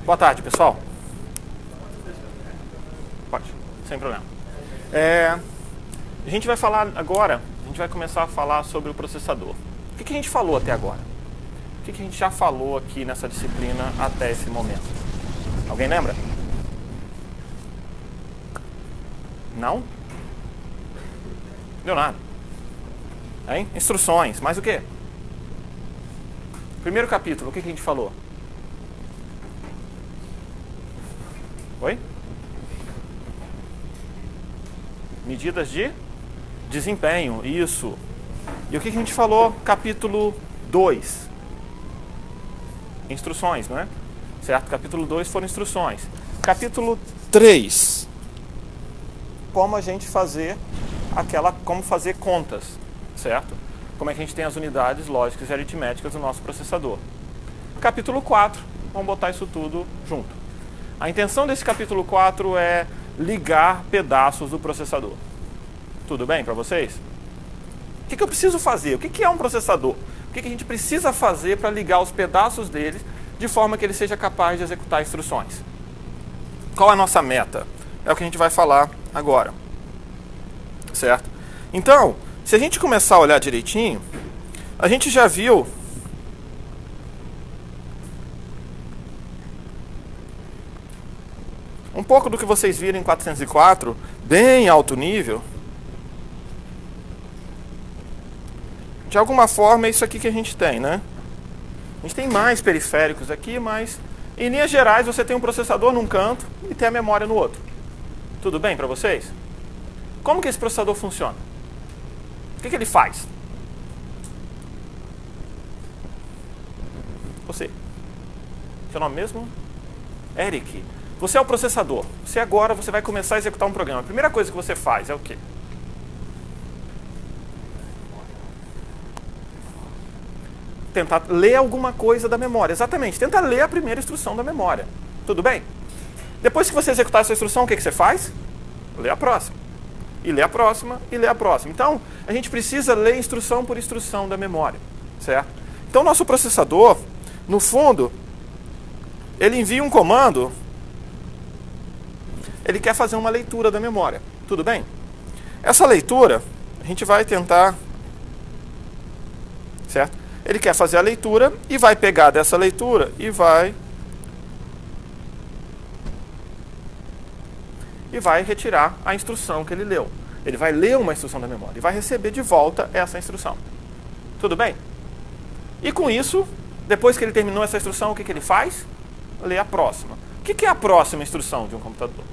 Boa tarde, pessoal. Pode, sem problema. A gente vai falar agora, a gente vai começar a falar sobre o processador. O que a gente falou até agora? O que a gente já falou aqui nessa disciplina até esse momento? Alguém lembra? Não? Deu nada. Hein? Instruções, mais o quê? Primeiro capítulo, o que a gente falou? Oi? Medidas de desempenho, isso. E o que a gente falou? Capítulo 2. Instruções, não é? Certo? Capítulo 2 foram instruções. Capítulo 3. Como a gente fazer como fazer contas, certo? Como é que a gente tem as unidades lógicas e aritméticas do nosso processador. Capítulo 4, vamos botar isso tudo junto. A intenção desse capítulo 4 é ligar pedaços do processador. Tudo bem para vocês? O que eu preciso fazer? O que é um processador? O que a gente precisa fazer para ligar os pedaços dele de forma que ele seja capaz de executar instruções? Qual é a nossa meta? É o que a gente vai falar agora. Certo? Então, se a gente começar a olhar direitinho, a gente já viu um pouco do que vocês viram em 404, bem alto nível. De alguma forma é isso aqui que a gente tem, né? A gente tem mais periféricos aqui, mas em linhas gerais você tem um processador num canto e tem a memória no outro. Tudo bem para vocês? Como que esse processador funciona? O que ele faz? Você. Seu nome mesmo? Eric. Você é o processador. Agora você vai começar a executar um programa. A primeira coisa que você faz é o quê? Tentar ler alguma coisa da memória. Exatamente. Tenta ler a primeira instrução da memória. Tudo bem? Depois que você executar essa instrução, o que você faz? Lê a próxima. E lê a próxima, e lê a próxima. Então, a gente precisa ler instrução por instrução da memória. Certo? Então, nosso processador, no fundo, ele envia um comando. Ele quer fazer uma leitura da memória. Tudo bem? Essa leitura, a gente vai tentar... Certo? Ele quer fazer a leitura e vai pegar dessa leitura e vai retirar a instrução que ele leu. Ele vai ler uma instrução da memória e vai receber de volta essa instrução. Tudo bem? E com isso, depois que ele terminou essa instrução, o que ele faz? Lê a próxima. O que é a próxima instrução de um computador?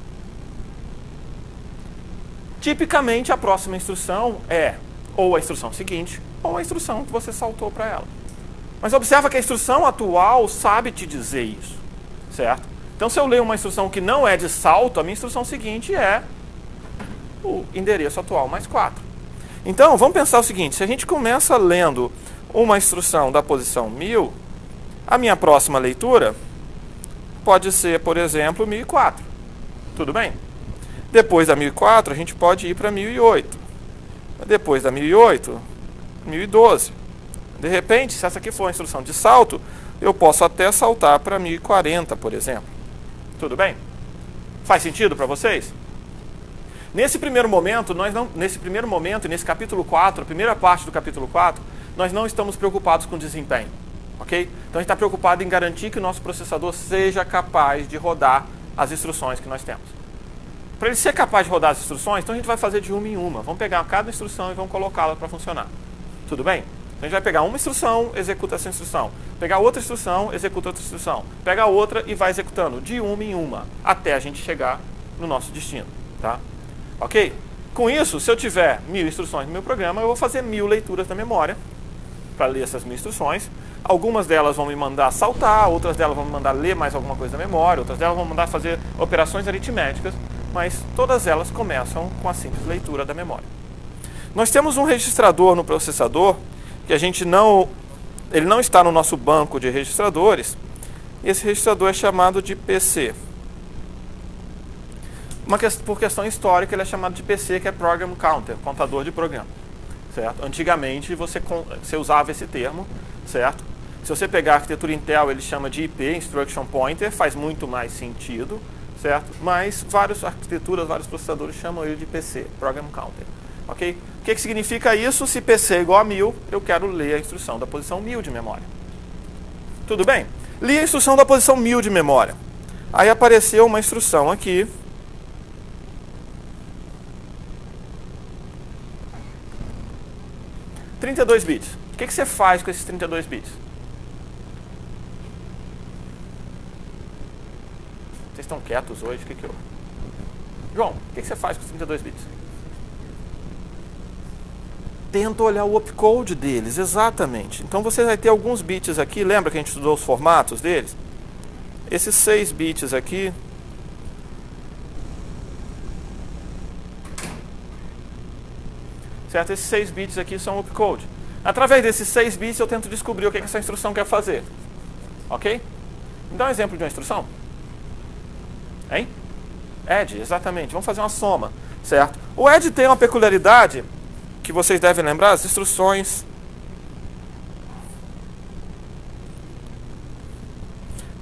Tipicamente, a próxima instrução é ou a instrução seguinte, ou a instrução que você saltou para ela. Mas observa que a instrução atual sabe te dizer isso, certo? Então, se eu ler uma instrução que não é de salto, a minha instrução seguinte é o endereço atual mais 4. Então, vamos pensar o seguinte, se a gente começa lendo uma instrução da posição 1000, a minha próxima leitura pode ser, por exemplo, 1004. Tudo bem? Depois da 1004, a gente pode ir para 1008. Depois da 1008, 1012. De repente, se essa aqui for a instrução de salto, eu posso até saltar para 1040, por exemplo. Tudo bem? Faz sentido para vocês? Nesse primeiro momento, e nesse capítulo 4, a primeira parte do capítulo 4, nós não estamos preocupados com desempenho. Ok? Então a gente está preocupado em garantir que o nosso processador seja capaz de rodar as instruções que nós temos. Para ele ser capaz de rodar as instruções, então a gente vai fazer de uma em uma. Vamos pegar cada instrução e vamos colocá-la para funcionar. Tudo bem? Então a gente vai pegar uma instrução, executa essa instrução. Pegar outra instrução, executa outra instrução. Pega outra e vai executando de uma em uma, até a gente chegar no nosso destino. Tá? Ok? Com isso, se eu tiver 1000 instruções no meu programa, eu vou fazer 1000 leituras da memória para ler essas 1000 instruções. Algumas delas vão me mandar saltar, outras delas vão me mandar ler mais alguma coisa da memória, outras delas vão me mandar fazer operações aritméticas, mas todas elas começam com a simples leitura da memória. Nós temos um registrador no processador que ele não está no nosso banco de registradores. Esse registrador é chamado de PC. Por questão histórica, ele é chamado de PC, que é Program Counter, contador de programa. Certo? Antigamente, você usava esse termo, certo? Se você pegar a arquitetura Intel, ele chama de IP, Instruction Pointer, faz muito mais sentido, certo? Mas várias arquiteturas, vários processadores chamam ele de PC, Program Counter. Ok? O que significa isso? Se PC é igual a 1000, eu quero ler a instrução da posição 1000 de memória. Tudo bem? Li a instrução da posição 1000 de memória. Aí apareceu uma instrução aqui. (32 bits). O que você faz com esses 32 bits? Vocês estão quietos hoje? O que eu... João, o que você faz com os 32 bits? Tenta olhar o opcode deles, exatamente. Então você vai ter alguns bits aqui, lembra que a gente estudou os formatos deles? Esses 6 bits aqui, certo? Esses 6 bits aqui são o opcode. Através desses 6 bits eu tento descobrir o que essa instrução quer fazer. Ok? Me dá um exemplo de uma instrução. Hein? Add, exatamente. Vamos fazer uma soma, certo? O add tem uma peculiaridade que vocês devem lembrar, as instruções,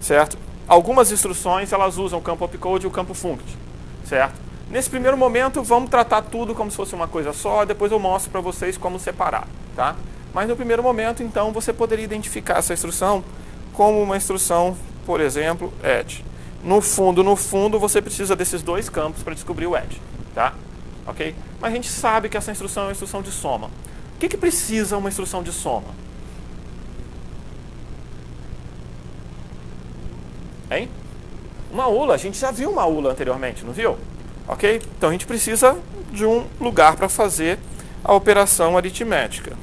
certo? Algumas instruções elas usam o campo opcode e o campo funct, certo? Nesse primeiro momento vamos tratar tudo como se fosse uma coisa só, depois eu mostro para vocês como separar, tá? Mas no primeiro momento, então, você poderia identificar essa instrução como uma instrução, por exemplo, add. No fundo, você precisa desses dois campos para descobrir o add, tá? Ok? Mas a gente sabe que essa instrução é uma instrução de soma. O que precisa uma instrução de soma? Hein? Uma ULA, a gente já viu uma ULA anteriormente, não viu? Ok? Então a gente precisa de um lugar para fazer a operação aritmética.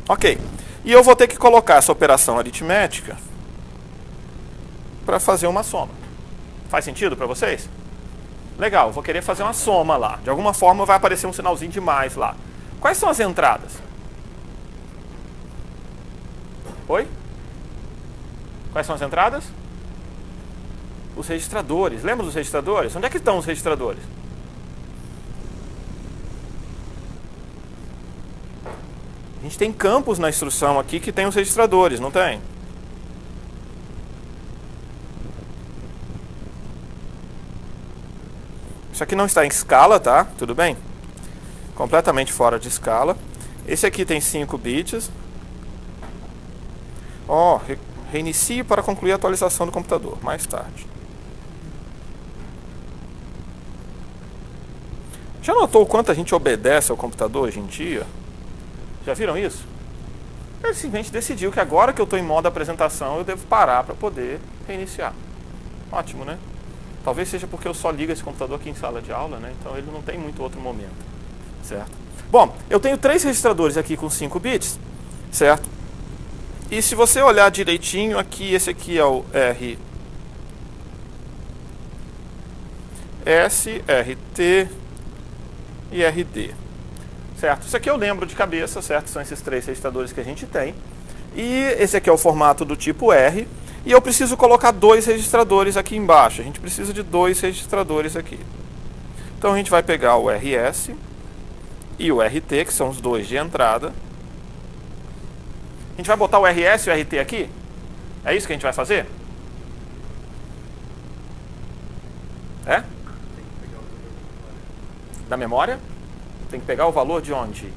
Ok. E eu vou ter que colocar essa operação aritmética para fazer uma soma. Faz sentido para vocês? Legal, vou querer fazer uma soma lá. De alguma forma vai aparecer um sinalzinho de mais lá. Quais são as entradas? Oi? Quais são as entradas? Os registradores. Lembra dos registradores? Onde é que estão os registradores? A gente tem campos na instrução aqui que tem os registradores, não tem? Isso aqui não está em escala, tá? Tudo bem? Completamente fora de escala. Esse aqui tem 5 bits. Ó, reinicie para concluir a atualização do computador. Mais tarde. Já notou o quanto a gente obedece ao computador hoje em dia? Já viram isso? Ele simplesmente decidiu que agora que eu estou em modo apresentação, eu devo parar para poder reiniciar. Ótimo, né? Talvez seja porque eu só ligo esse computador aqui em sala de aula, né? Então ele não tem muito outro momento, certo? Bom, eu tenho 3 registradores aqui com 5 bits, certo? E se você olhar direitinho aqui, esse aqui é o RS, RT e RD, certo? Isso aqui eu lembro de cabeça, certo? São esses 3 registradores que a gente tem. E esse aqui é o formato do tipo R. E eu preciso colocar 2 registradores aqui embaixo. A gente precisa de 2 registradores aqui. Então a gente vai pegar o RS e o RT, que são os 2 de entrada. A gente vai botar o RS e o RT aqui? É isso que a gente vai fazer? É? Da memória? Tem que pegar o valor de onde?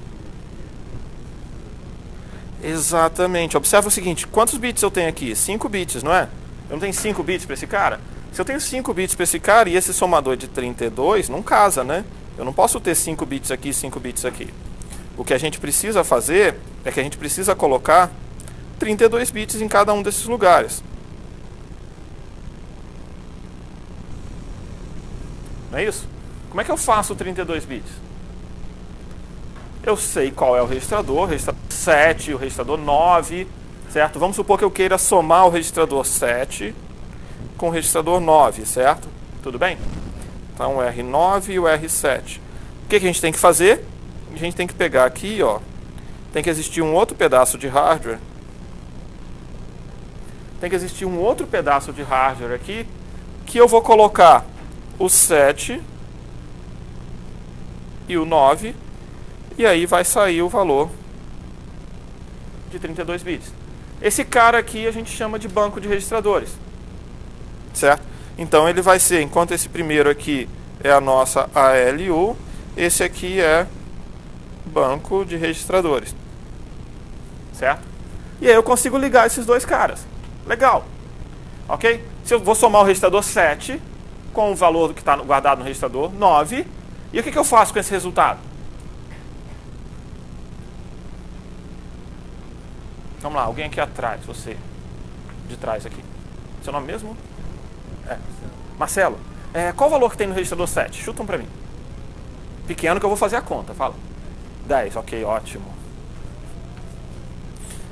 Exatamente. Observa o seguinte, quantos bits eu tenho aqui? 5 bits, não é? Eu não tenho 5 bits para esse cara? Se eu tenho 5 bits para esse cara e esse somador de 32, não casa, né? Eu não posso ter 5 bits aqui e 5 bits aqui. O que a gente precisa fazer é que a gente precisa colocar 32 bits em cada um desses lugares. Não é isso? Como é que eu faço 32 bits? Eu sei qual é o registrador 7, o registrador 9, certo? Vamos supor que eu queira somar o registrador 7 com o registrador 9, certo? Tudo bem? Então o R9 e o R7. O que a gente tem que fazer? A gente tem que pegar aqui, ó. Tem que existir um outro pedaço de hardware. Tem que existir um outro pedaço de hardware aqui que eu vou colocar o 7 e o 9 e aí vai sair o valor de 32 bits. Esse cara aqui a gente chama de banco de registradores, certo? Então ele vai ser, enquanto esse primeiro aqui é a nossa ALU, esse aqui é banco de registradores, certo? E aí eu consigo ligar esses dois caras. Legal, ok? Se eu vou somar o registrador 7 com o valor que está guardado no registrador 9, e o que eu faço com esse resultado? Vamos lá, alguém aqui atrás, você, de trás aqui. Seu nome mesmo? É. Marcelo. Qual o valor que tem no registrador 7? Chutam para mim. Pequeno que eu vou fazer a conta, fala. 10, ok, ótimo.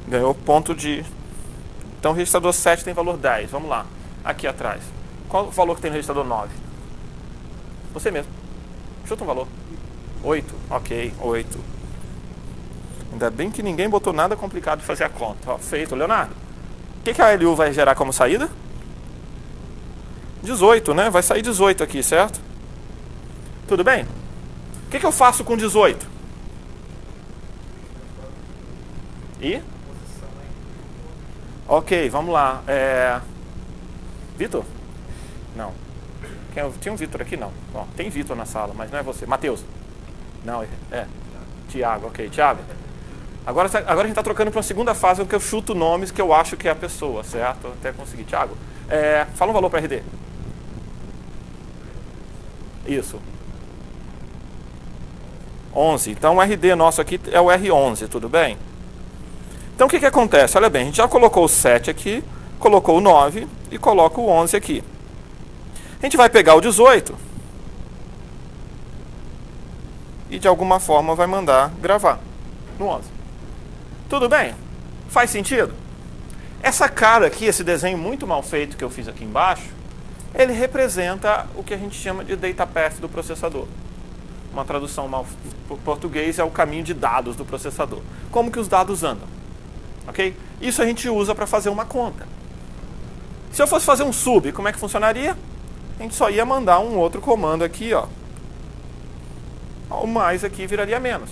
Ganhou ponto de... Então o registrador 7 tem valor 10, vamos lá. Aqui atrás. Qual o valor que tem no registrador 9? Você mesmo. Chuta um valor. 8, ok, 8. Ainda bem que ninguém botou nada complicado de fazer a conta. Ó, feito, Leonardo. O que a LU vai gerar como saída? 18, né? Vai sair 18 aqui, certo? Tudo bem? O que eu faço com 18? E? Ok, vamos lá. Vitor? Não. Tinha um Vitor aqui? Não. Bom, tem Vitor na sala, mas não é você. Matheus? Não, Tiago, ok. Tiago. Agora a gente está trocando para uma segunda fase, que eu chuto nomes que eu acho que é a pessoa, certo? Até conseguir. Tiago, fala um valor para RD. Isso. 11. Então o RD nosso aqui é o R11, tudo bem? Então o que acontece? Olha bem, a gente já colocou o 7 aqui, colocou o 9 e coloca o 11 aqui. A gente vai pegar o 18 e de alguma forma vai mandar gravar no 11. Tudo bem? Faz sentido? Essa cara aqui, esse desenho muito mal feito que eu fiz aqui embaixo, ele representa o que a gente chama de data path do processador. Uma tradução mal para português é o caminho de dados do processador. Como que os dados andam? Ok? Isso a gente usa para fazer uma conta. Se eu fosse fazer um sub, como é que funcionaria? A gente só ia mandar um outro comando aqui, ó. O mais aqui viraria menos.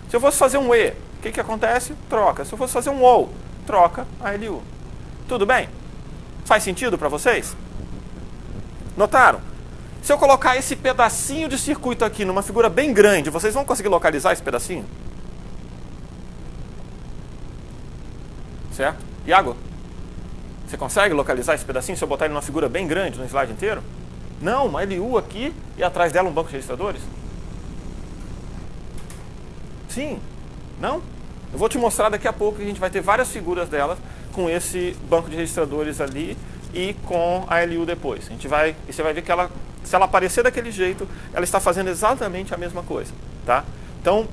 Se eu fosse fazer um E, o que acontece? Troca. Se eu fosse fazer um OU, troca a LU. Tudo bem? Faz sentido para vocês? Notaram? Se eu colocar esse pedacinho de circuito aqui numa figura bem grande, vocês vão conseguir localizar esse pedacinho? Certo? Iago? Você consegue localizar esse pedacinho se eu botar ele numa figura bem grande, no slide inteiro? Não, uma LU aqui e atrás dela um banco de registradores? Sim. Não? Eu vou te mostrar daqui a pouco que a gente vai ter várias figuras delas com esse banco de registradores ali e com a LU depois. E você vai ver que ela, se ela aparecer daquele jeito, ela está fazendo exatamente a mesma coisa, tá? Então,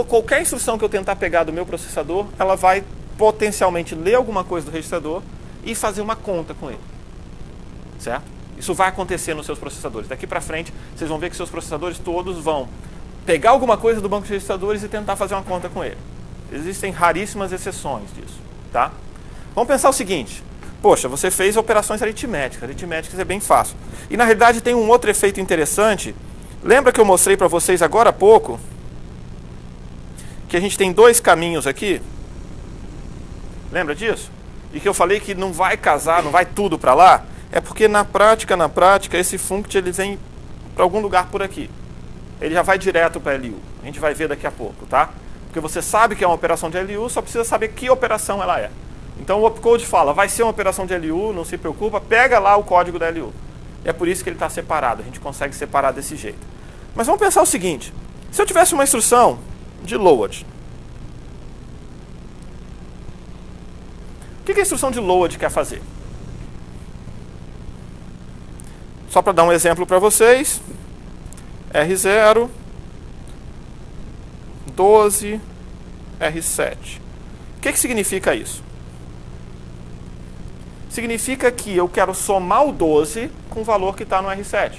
qualquer instrução que eu tentar pegar do meu processador, ela vai potencialmente ler alguma coisa do registrador e fazer uma conta com ele, certo? Isso vai acontecer nos seus processadores. Daqui para frente, vocês vão ver que seus processadores todos vão pegar alguma coisa do banco de registradores e tentar fazer uma conta com ele. Existem raríssimas exceções disso, tá? Vamos pensar o seguinte. Poxa, você fez operações aritméticas. Aritméticas é bem fácil. E na realidade tem um outro efeito interessante. Lembra que eu mostrei para vocês agora há pouco que a gente tem dois caminhos aqui? Lembra disso? E que eu falei que não vai casar, não vai tudo para lá? É porque na prática, esse funct ele vem para algum lugar por aqui. Ele já vai direto para a LU. A gente vai ver daqui a pouco, tá? Porque você sabe que é uma operação de LU, só precisa saber que operação ela é. Então o opcode fala, vai ser uma operação de LU, não se preocupa, pega lá o código da LU. É por isso que ele está separado, a gente consegue separar desse jeito. Mas vamos pensar o seguinte, se eu tivesse uma instrução de load, o que a instrução de load quer fazer? Só para dar um exemplo para vocês, R0, 12, R7. O que significa isso? Significa que eu quero somar o 12 com o valor que está no R7.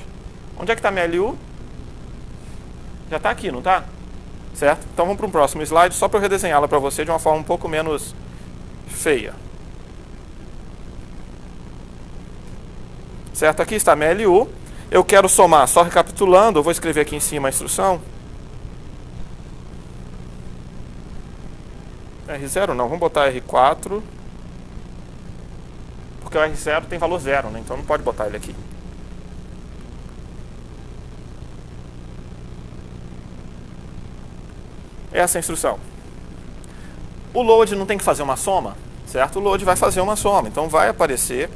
Onde é que está minha LU? Já está aqui, não está? Certo? Então vamos para um próximo slide, só para eu redesenhá-la para você de uma forma um pouco menos feia. Certo? Aqui está a minha LU. Eu quero somar, só recapitulando, eu vou escrever aqui em cima a instrução. R0 não, vamos botar R4. Porque o R0 tem valor 0, né? Então não pode botar ele aqui. Essa é a instrução. O load não tem que fazer uma soma, certo? O load vai fazer uma soma, então vai aparecer.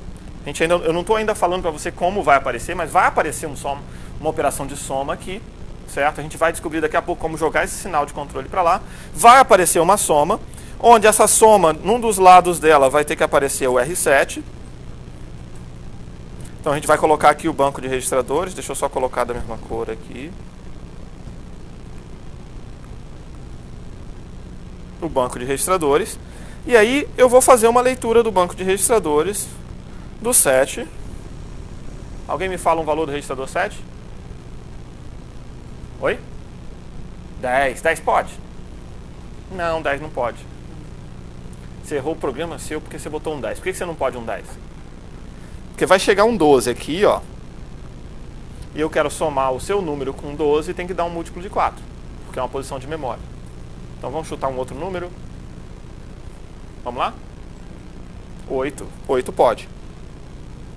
Eu não estou ainda falando para você como vai aparecer, mas vai aparecer uma operação de soma aqui, certo? A gente vai descobrir daqui a pouco como jogar esse sinal de controle para lá. Vai aparecer uma soma, onde essa soma, num dos lados dela, vai ter que aparecer o R7. Então a gente vai colocar aqui o banco de registradores. Deixa eu só colocar da mesma cor aqui. O banco de registradores. E aí eu vou fazer uma leitura do banco de registradores do 7. Alguém me fala um valor do registrador 7? Oi? 10. 10 pode? Não, 10 não pode. Você errou o programa seu porque você botou um 10. Por que você não pode um 10? Porque vai chegar um 12 aqui, ó. E eu quero somar o seu número com 12 e tem que dar um múltiplo de 4. Porque é uma posição de memória. Então vamos chutar um outro número. Vamos lá? 8. 8 pode.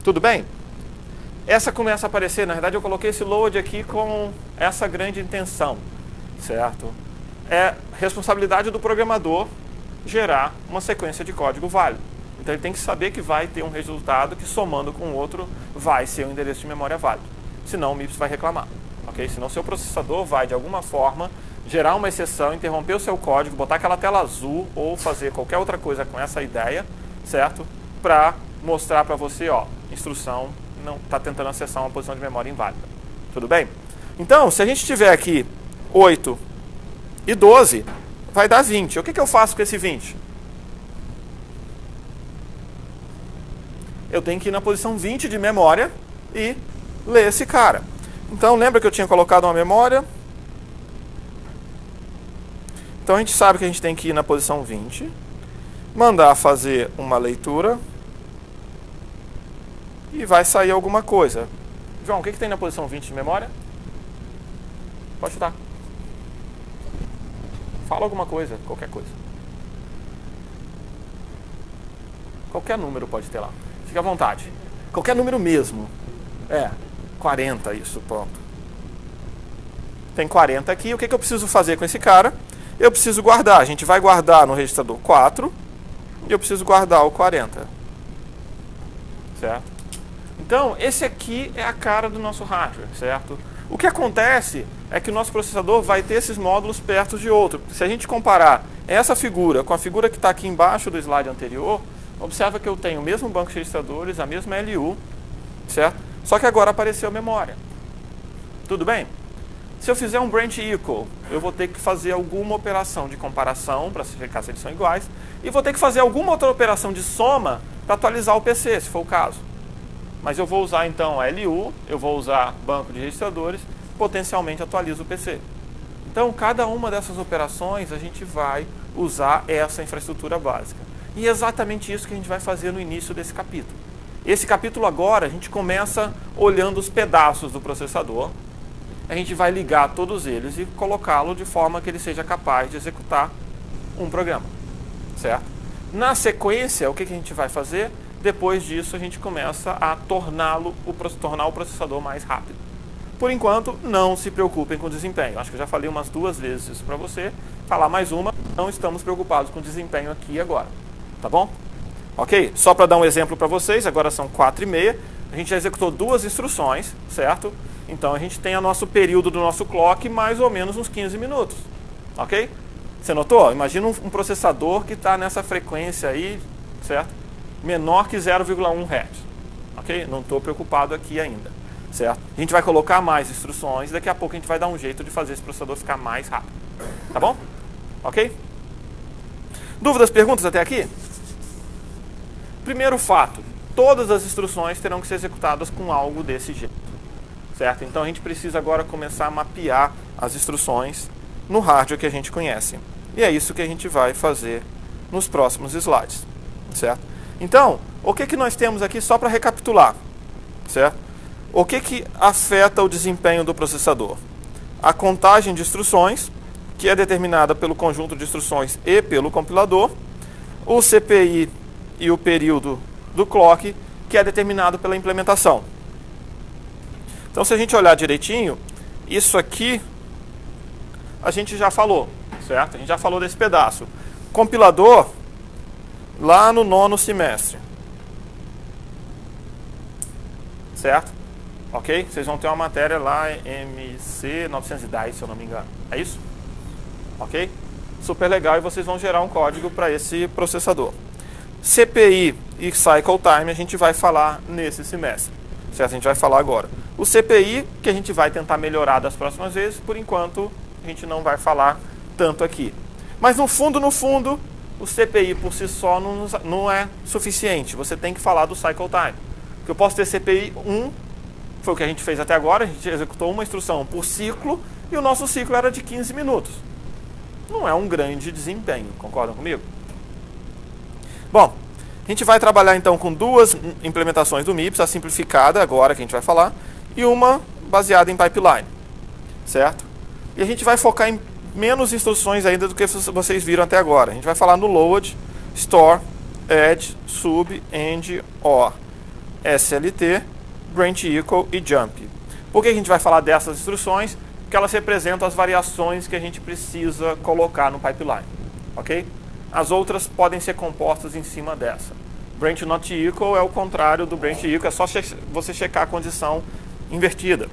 Tudo bem? Essa começa a aparecer, na verdade eu coloquei esse load aqui com essa grande intenção, certo? É responsabilidade do programador gerar uma sequência de código válido. Então ele tem que saber que vai ter um resultado que somando com o outro vai ser um endereço de memória válido. Senão o MIPS vai reclamar, ok? Senão o seu processador vai de alguma forma gerar uma exceção, interromper o seu código, botar aquela tela azul ou fazer qualquer outra coisa com essa ideia, certo? Para mostrar para você, ó, instrução não está tentando acessar uma posição de memória inválida. Tudo bem? Então, se a gente tiver aqui 8 e 12, vai dar 20. O que eu faço com esse 20? Eu tenho que ir na posição 20 de memória e ler esse cara. Então, lembra que eu tinha colocado uma memória? Então, a gente sabe que a gente tem que ir na posição 20, mandar fazer uma leitura e vai sair alguma coisa. João, o que tem na posição 20 de memória? Pode chutar. Fala alguma coisa, qualquer coisa. Qualquer número pode ter lá. Fique à vontade. Qualquer número mesmo. 40 isso, pronto. Tem 40 aqui. O que eu preciso fazer com esse cara? Eu preciso guardar. A gente vai guardar no registrador 4 e eu preciso guardar o 40. Certo? Então, esse aqui é a cara do nosso hardware, certo? O que acontece é que o nosso processador vai ter esses módulos perto de outro. Se a gente comparar essa figura com a figura que está aqui embaixo do slide anterior, observa que eu tenho o mesmo banco de registradores, a mesma LU, certo? Só que agora apareceu a memória. Tudo bem? Se eu fizer um branch equal, eu vou ter que fazer alguma operação de comparação para verificar se eles são iguais, e vou ter que fazer alguma outra operação de soma para atualizar o PC, se for o caso. Mas eu vou usar então a LU, eu vou usar banco de registradores, potencialmente atualizo o PC. Então, cada uma dessas operações a gente vai usar essa infraestrutura básica. E é exatamente isso que a gente vai fazer no início desse capítulo. Esse capítulo agora a gente começa olhando os pedaços do processador. A gente vai ligar todos eles e colocá-lo de forma que ele seja capaz de executar um programa, certo? Na sequência, o que a gente vai fazer? Depois disso, a gente começa a tornar o processador mais rápido. Por enquanto, não se preocupem com o desempenho. Acho que eu já falei umas 2 vezes isso para você. Falar mais uma, não estamos preocupados com o desempenho aqui e agora. Tá bom? Ok? Só para dar um exemplo para vocês, agora são 4h30. A gente já executou 2 instruções, certo? Então, a gente tem o nosso período do nosso clock mais ou menos uns 15 minutos. Ok? Você notou? Imagina um processador que está nessa frequência aí, certo? Menor que 0,1 Hz. Ok? Não estou preocupado aqui ainda. Certo? A gente vai colocar mais instruções. Daqui a pouco a gente vai dar um jeito de fazer esse processador ficar mais rápido. Tá bom? Ok? Dúvidas, perguntas até aqui? Primeiro fato. Todas as instruções terão que ser executadas com algo desse jeito. Certo? Então a gente precisa agora começar a mapear as instruções no hardware que a gente conhece. E é isso que a gente vai fazer nos próximos slides. Certo? Então, o que nós temos aqui só para recapitular, certo? O que afeta o desempenho do processador? A contagem de instruções, que é determinada pelo conjunto de instruções e pelo compilador, o CPI e o período do clock, que é determinado pela implementação. Então, se a gente olhar direitinho, isso aqui a gente já falou, certo? A gente já falou desse pedaço. Compilador, lá no 9º semestre. Certo? Ok? Vocês vão ter uma matéria lá, MC 910, se eu não me engano. É isso? Ok? Super legal, e vocês vão gerar um código para esse processador. CPI e Cycle Time a gente vai falar nesse semestre. Certo? A gente vai falar agora. O CPI, que a gente vai tentar melhorar das próximas vezes, por enquanto a gente não vai falar tanto aqui. Mas no fundo, o CPI por si só não é suficiente. Você tem que falar do Cycle Time. Porque eu posso ter CPI 1, foi o que a gente fez até agora, a gente executou uma instrução por ciclo, e o nosso ciclo era de 15 minutos. Não é um grande desempenho, concordam comigo? Bom, a gente vai trabalhar então com duas implementações do MIPS, a simplificada agora que a gente vai falar, e uma baseada em pipeline, certo? E a gente vai focar em menos instruções ainda do que vocês viram até agora. A gente vai falar no load, store, add, sub, end, or, SLT, branch equal e jump. Por que a gente vai falar dessas instruções? Porque elas representam as variações que a gente precisa colocar no pipeline, ok? As outras podem ser compostas em cima dessa. Branch not equal é o contrário do branch equal, é só você checar a condição invertida.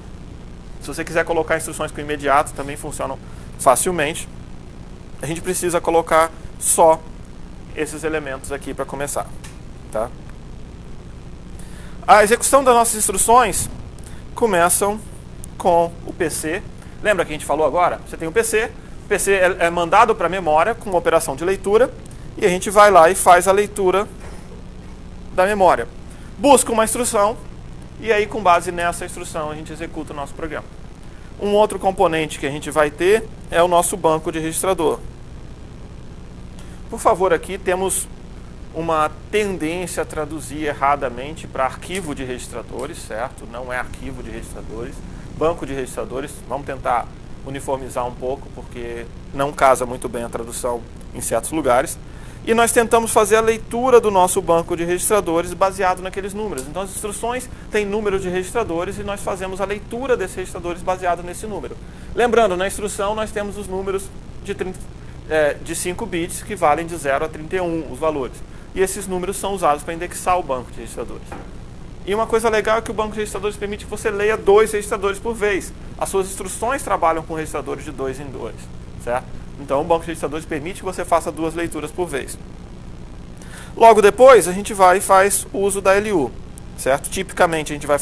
Se você quiser colocar instruções com imediato, também funcionam facilmente. A gente precisa colocar só esses elementos aqui para começar, tá? A execução das nossas instruções começam com o PC. Lembra que a gente falou agora? Você tem o PC é mandado para a memória com uma operação de leitura, e a gente vai lá e faz a leitura da memória. Busca uma instrução, e aí com base nessa instrução a gente executa o nosso programa. Um outro componente que a gente vai ter é o nosso banco de registrador. Por favor, aqui temos uma tendência a traduzir erradamente para arquivo de registradores, certo? Não é arquivo de registradores, banco de registradores. Vamos tentar uniformizar um pouco, porque não casa muito bem a tradução em certos lugares. E nós tentamos fazer a leitura do nosso banco de registradores baseado naqueles números. Então as instruções têm números de registradores e nós fazemos a leitura desses registradores baseado nesse número. Lembrando, na instrução nós temos os números de 5 bits que valem de 0 a 31, os valores. E esses números são usados para indexar o banco de registradores. E uma coisa legal é que o banco de registradores permite que você leia 2 registradores por vez. As suas instruções trabalham com registradores de 2 em 2, certo? Então o banco de registradores permite que você faça 2 leituras por vez. Logo depois a gente vai e faz o uso da LU, certo? Tipicamente a gente vai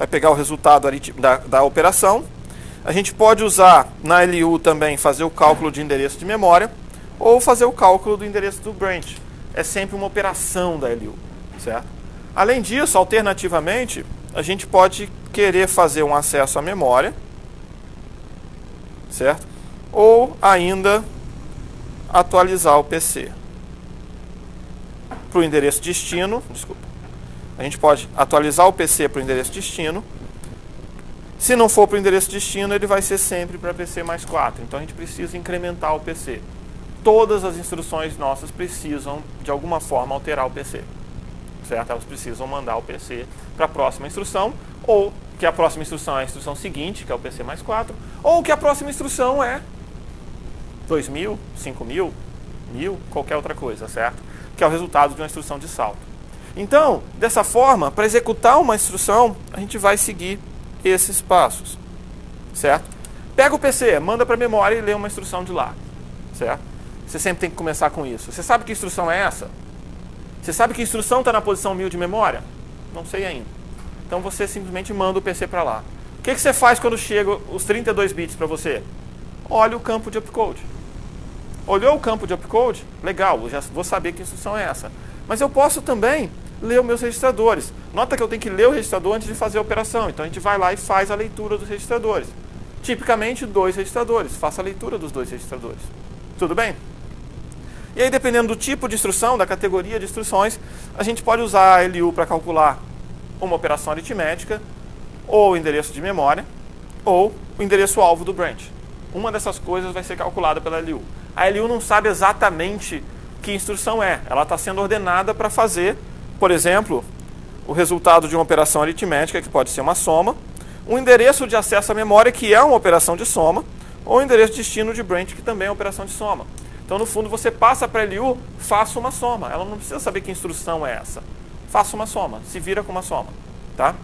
pegar o resultado da operação. A gente pode usar na LU também fazer o cálculo de endereço de memória ou fazer o cálculo do endereço do branch. É sempre uma operação da LU, certo? Além disso, alternativamente, a gente pode querer fazer um acesso à memória, certo? Ou ainda atualizar o PC para o endereço destino. Desculpa. A gente pode atualizar o PC para o endereço destino. Se não for para o endereço destino, ele vai ser sempre para PC mais 4. Então a gente precisa incrementar o PC. Todas as instruções nossas precisam, de alguma forma, alterar o PC. Certo? Elas precisam mandar o PC para a próxima instrução, ou que a próxima instrução é a instrução seguinte, que é o PC mais 4, ou que a próxima instrução é 2000, 5000, 1000, qualquer outra coisa, certo? Que é o resultado de uma instrução de salto. Então, dessa forma, para executar uma instrução, a gente vai seguir esses passos, certo? Pega o PC, manda para a memória e lê uma instrução de lá, certo? Você sempre tem que começar com isso. Você sabe que instrução é essa? Você sabe que instrução está na posição 1000 de memória? Não sei ainda. Então você simplesmente manda o PC para lá. O que você faz quando chegam os 32 bits para você? Olha o campo de opcode. Olhou o campo de opcode? Legal, eu já vou saber que instrução é essa. Mas eu posso também ler os meus registradores. Nota que eu tenho que ler o registrador antes de fazer a operação. Então a gente vai lá e faz a leitura dos registradores. Tipicamente 2 registradores. Faça a leitura dos 2 registradores. Tudo bem? E aí, dependendo do tipo de instrução, da categoria de instruções, a gente pode usar a LU para calcular uma operação aritmética, ou o endereço de memória, ou o endereço-alvo do branch. uma dessas coisas vai ser calculada pela LU. A LU não sabe exatamente que instrução é. Ela está sendo ordenada para fazer, por exemplo, o resultado de uma operação aritmética, que pode ser uma soma, um endereço de acesso à memória, que é uma operação de soma, ou um endereço de destino de branch, que também é uma operação de soma. Então, no fundo, você passa para a LU, faça uma soma. Ela não precisa saber que instrução é essa. Faça uma soma, se vira com uma soma. Tá?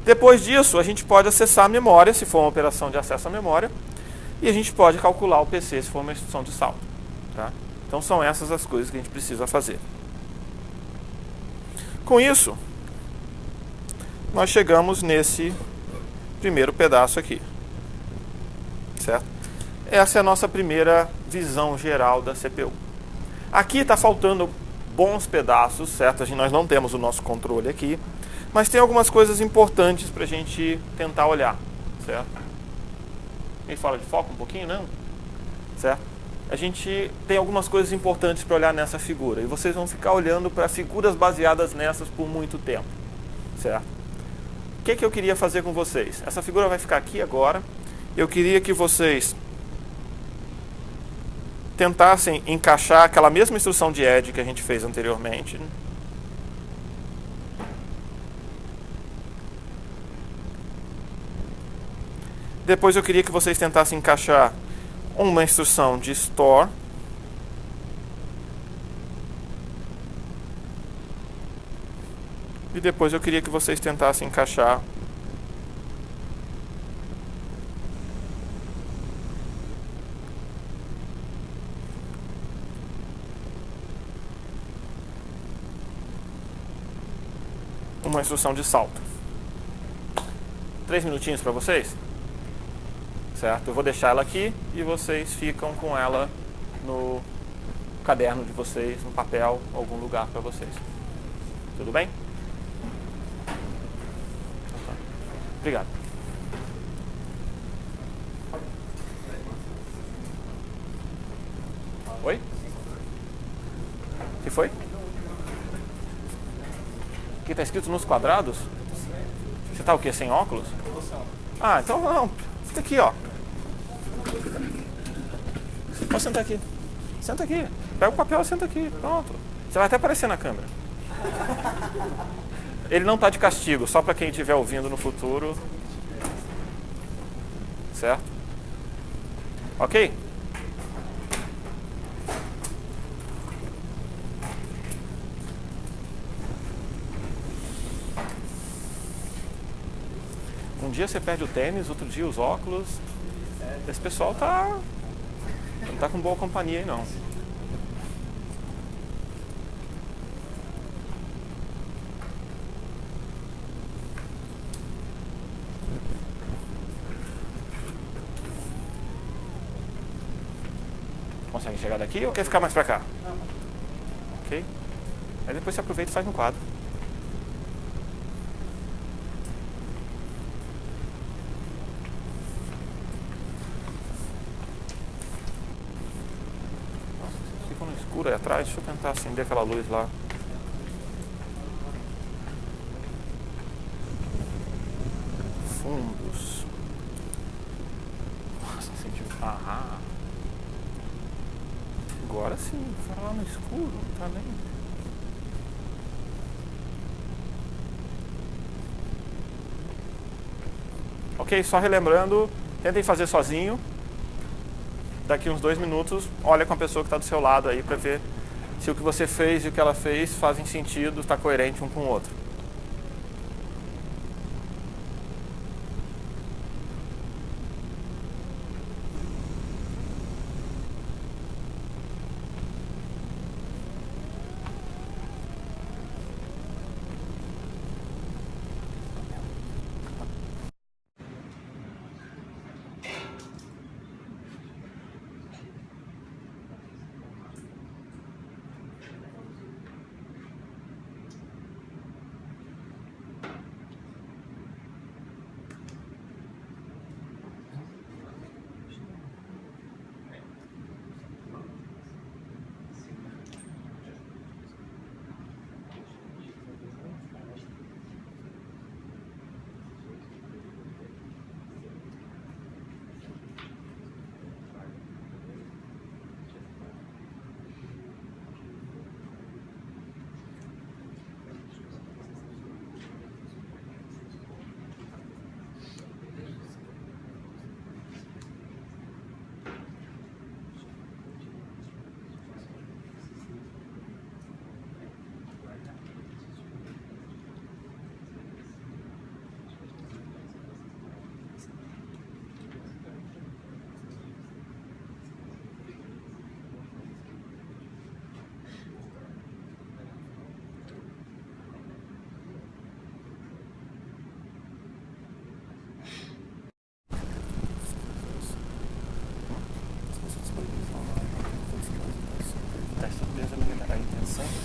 Depois disso, a gente pode acessar a memória, se for uma operação de acesso à memória, e a gente pode calcular o PC, se for uma instrução de saldo. Tá? Então, são essas as coisas que a gente precisa fazer. Com isso, nós chegamos nesse primeiro pedaço aqui. Certo? Essa é a nossa primeira visão geral da CPU. Aqui está faltando bons pedaços, certo? Nós não temos o nosso controle aqui, mas tem algumas coisas importantes para a gente tentar olhar, certo? E fora de foco um pouquinho, não? Certo? A gente tem algumas coisas importantes para olhar nessa figura, e vocês vão ficar olhando para figuras baseadas nessas por muito tempo, certo? O que eu queria fazer com vocês? Essa figura vai ficar aqui agora. Eu queria que vocês tentassem encaixar aquela mesma instrução de add que a gente fez anteriormente. Depois eu queria que vocês tentassem encaixar uma instrução de store. E depois eu queria que vocês tentassem encaixar uma instrução de salto. 3 minutinhos para vocês? Certo? Eu vou deixar ela aqui e vocês ficam com ela no caderno de vocês, no papel, algum lugar para vocês. Tudo bem? Obrigado. Oi? O que foi? O que está escrito nos quadrados? Você está o quê? Sem óculos? Ah, então não. Fica aqui, ó. Pode sentar aqui. Senta aqui. Pega o papel e senta aqui. Pronto. Você vai até aparecer na câmera. Ele não está de castigo, só para quem estiver ouvindo no futuro. Certo? Ok? Um dia você perde o tênis, outro dia os óculos. Esse pessoal não tá com boa companhia aí, não. Consegue chegar daqui ou quer ficar mais pra cá? Ok? Aí depois você aproveita e faz no quadro. Aí atrás, deixa eu tentar acender aquela luz lá. Fundos. Nossa, sentiu. Ah. Agora sim, fora lá no escuro, não tá nem. Ok, só relembrando, tentem fazer sozinho. Daqui uns 2 minutos, olha com a pessoa que está do seu lado aí para ver se o que você fez e o que ela fez fazem sentido, está coerente um com o outro.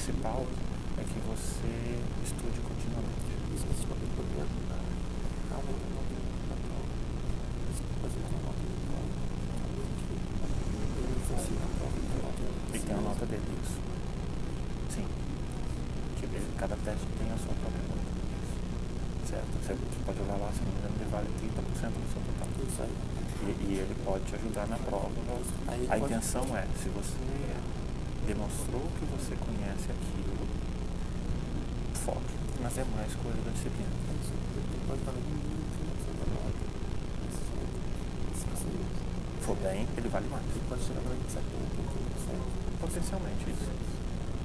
principal é que você estude continuamente. E tem a nota dele, isso. Sim. Cada teste tem a sua própria nota. Certo? Você pode olhar lá, se não me engano, ele vale 30% do seu total. Isso aí. E ele pode te ajudar na prova. A intenção é, se você demonstrou que você conhece aquilo, foque nas demais coisas da disciplina. Se for bem, ele vale mais. Ele pode chegar para 27%. Potencialmente isso.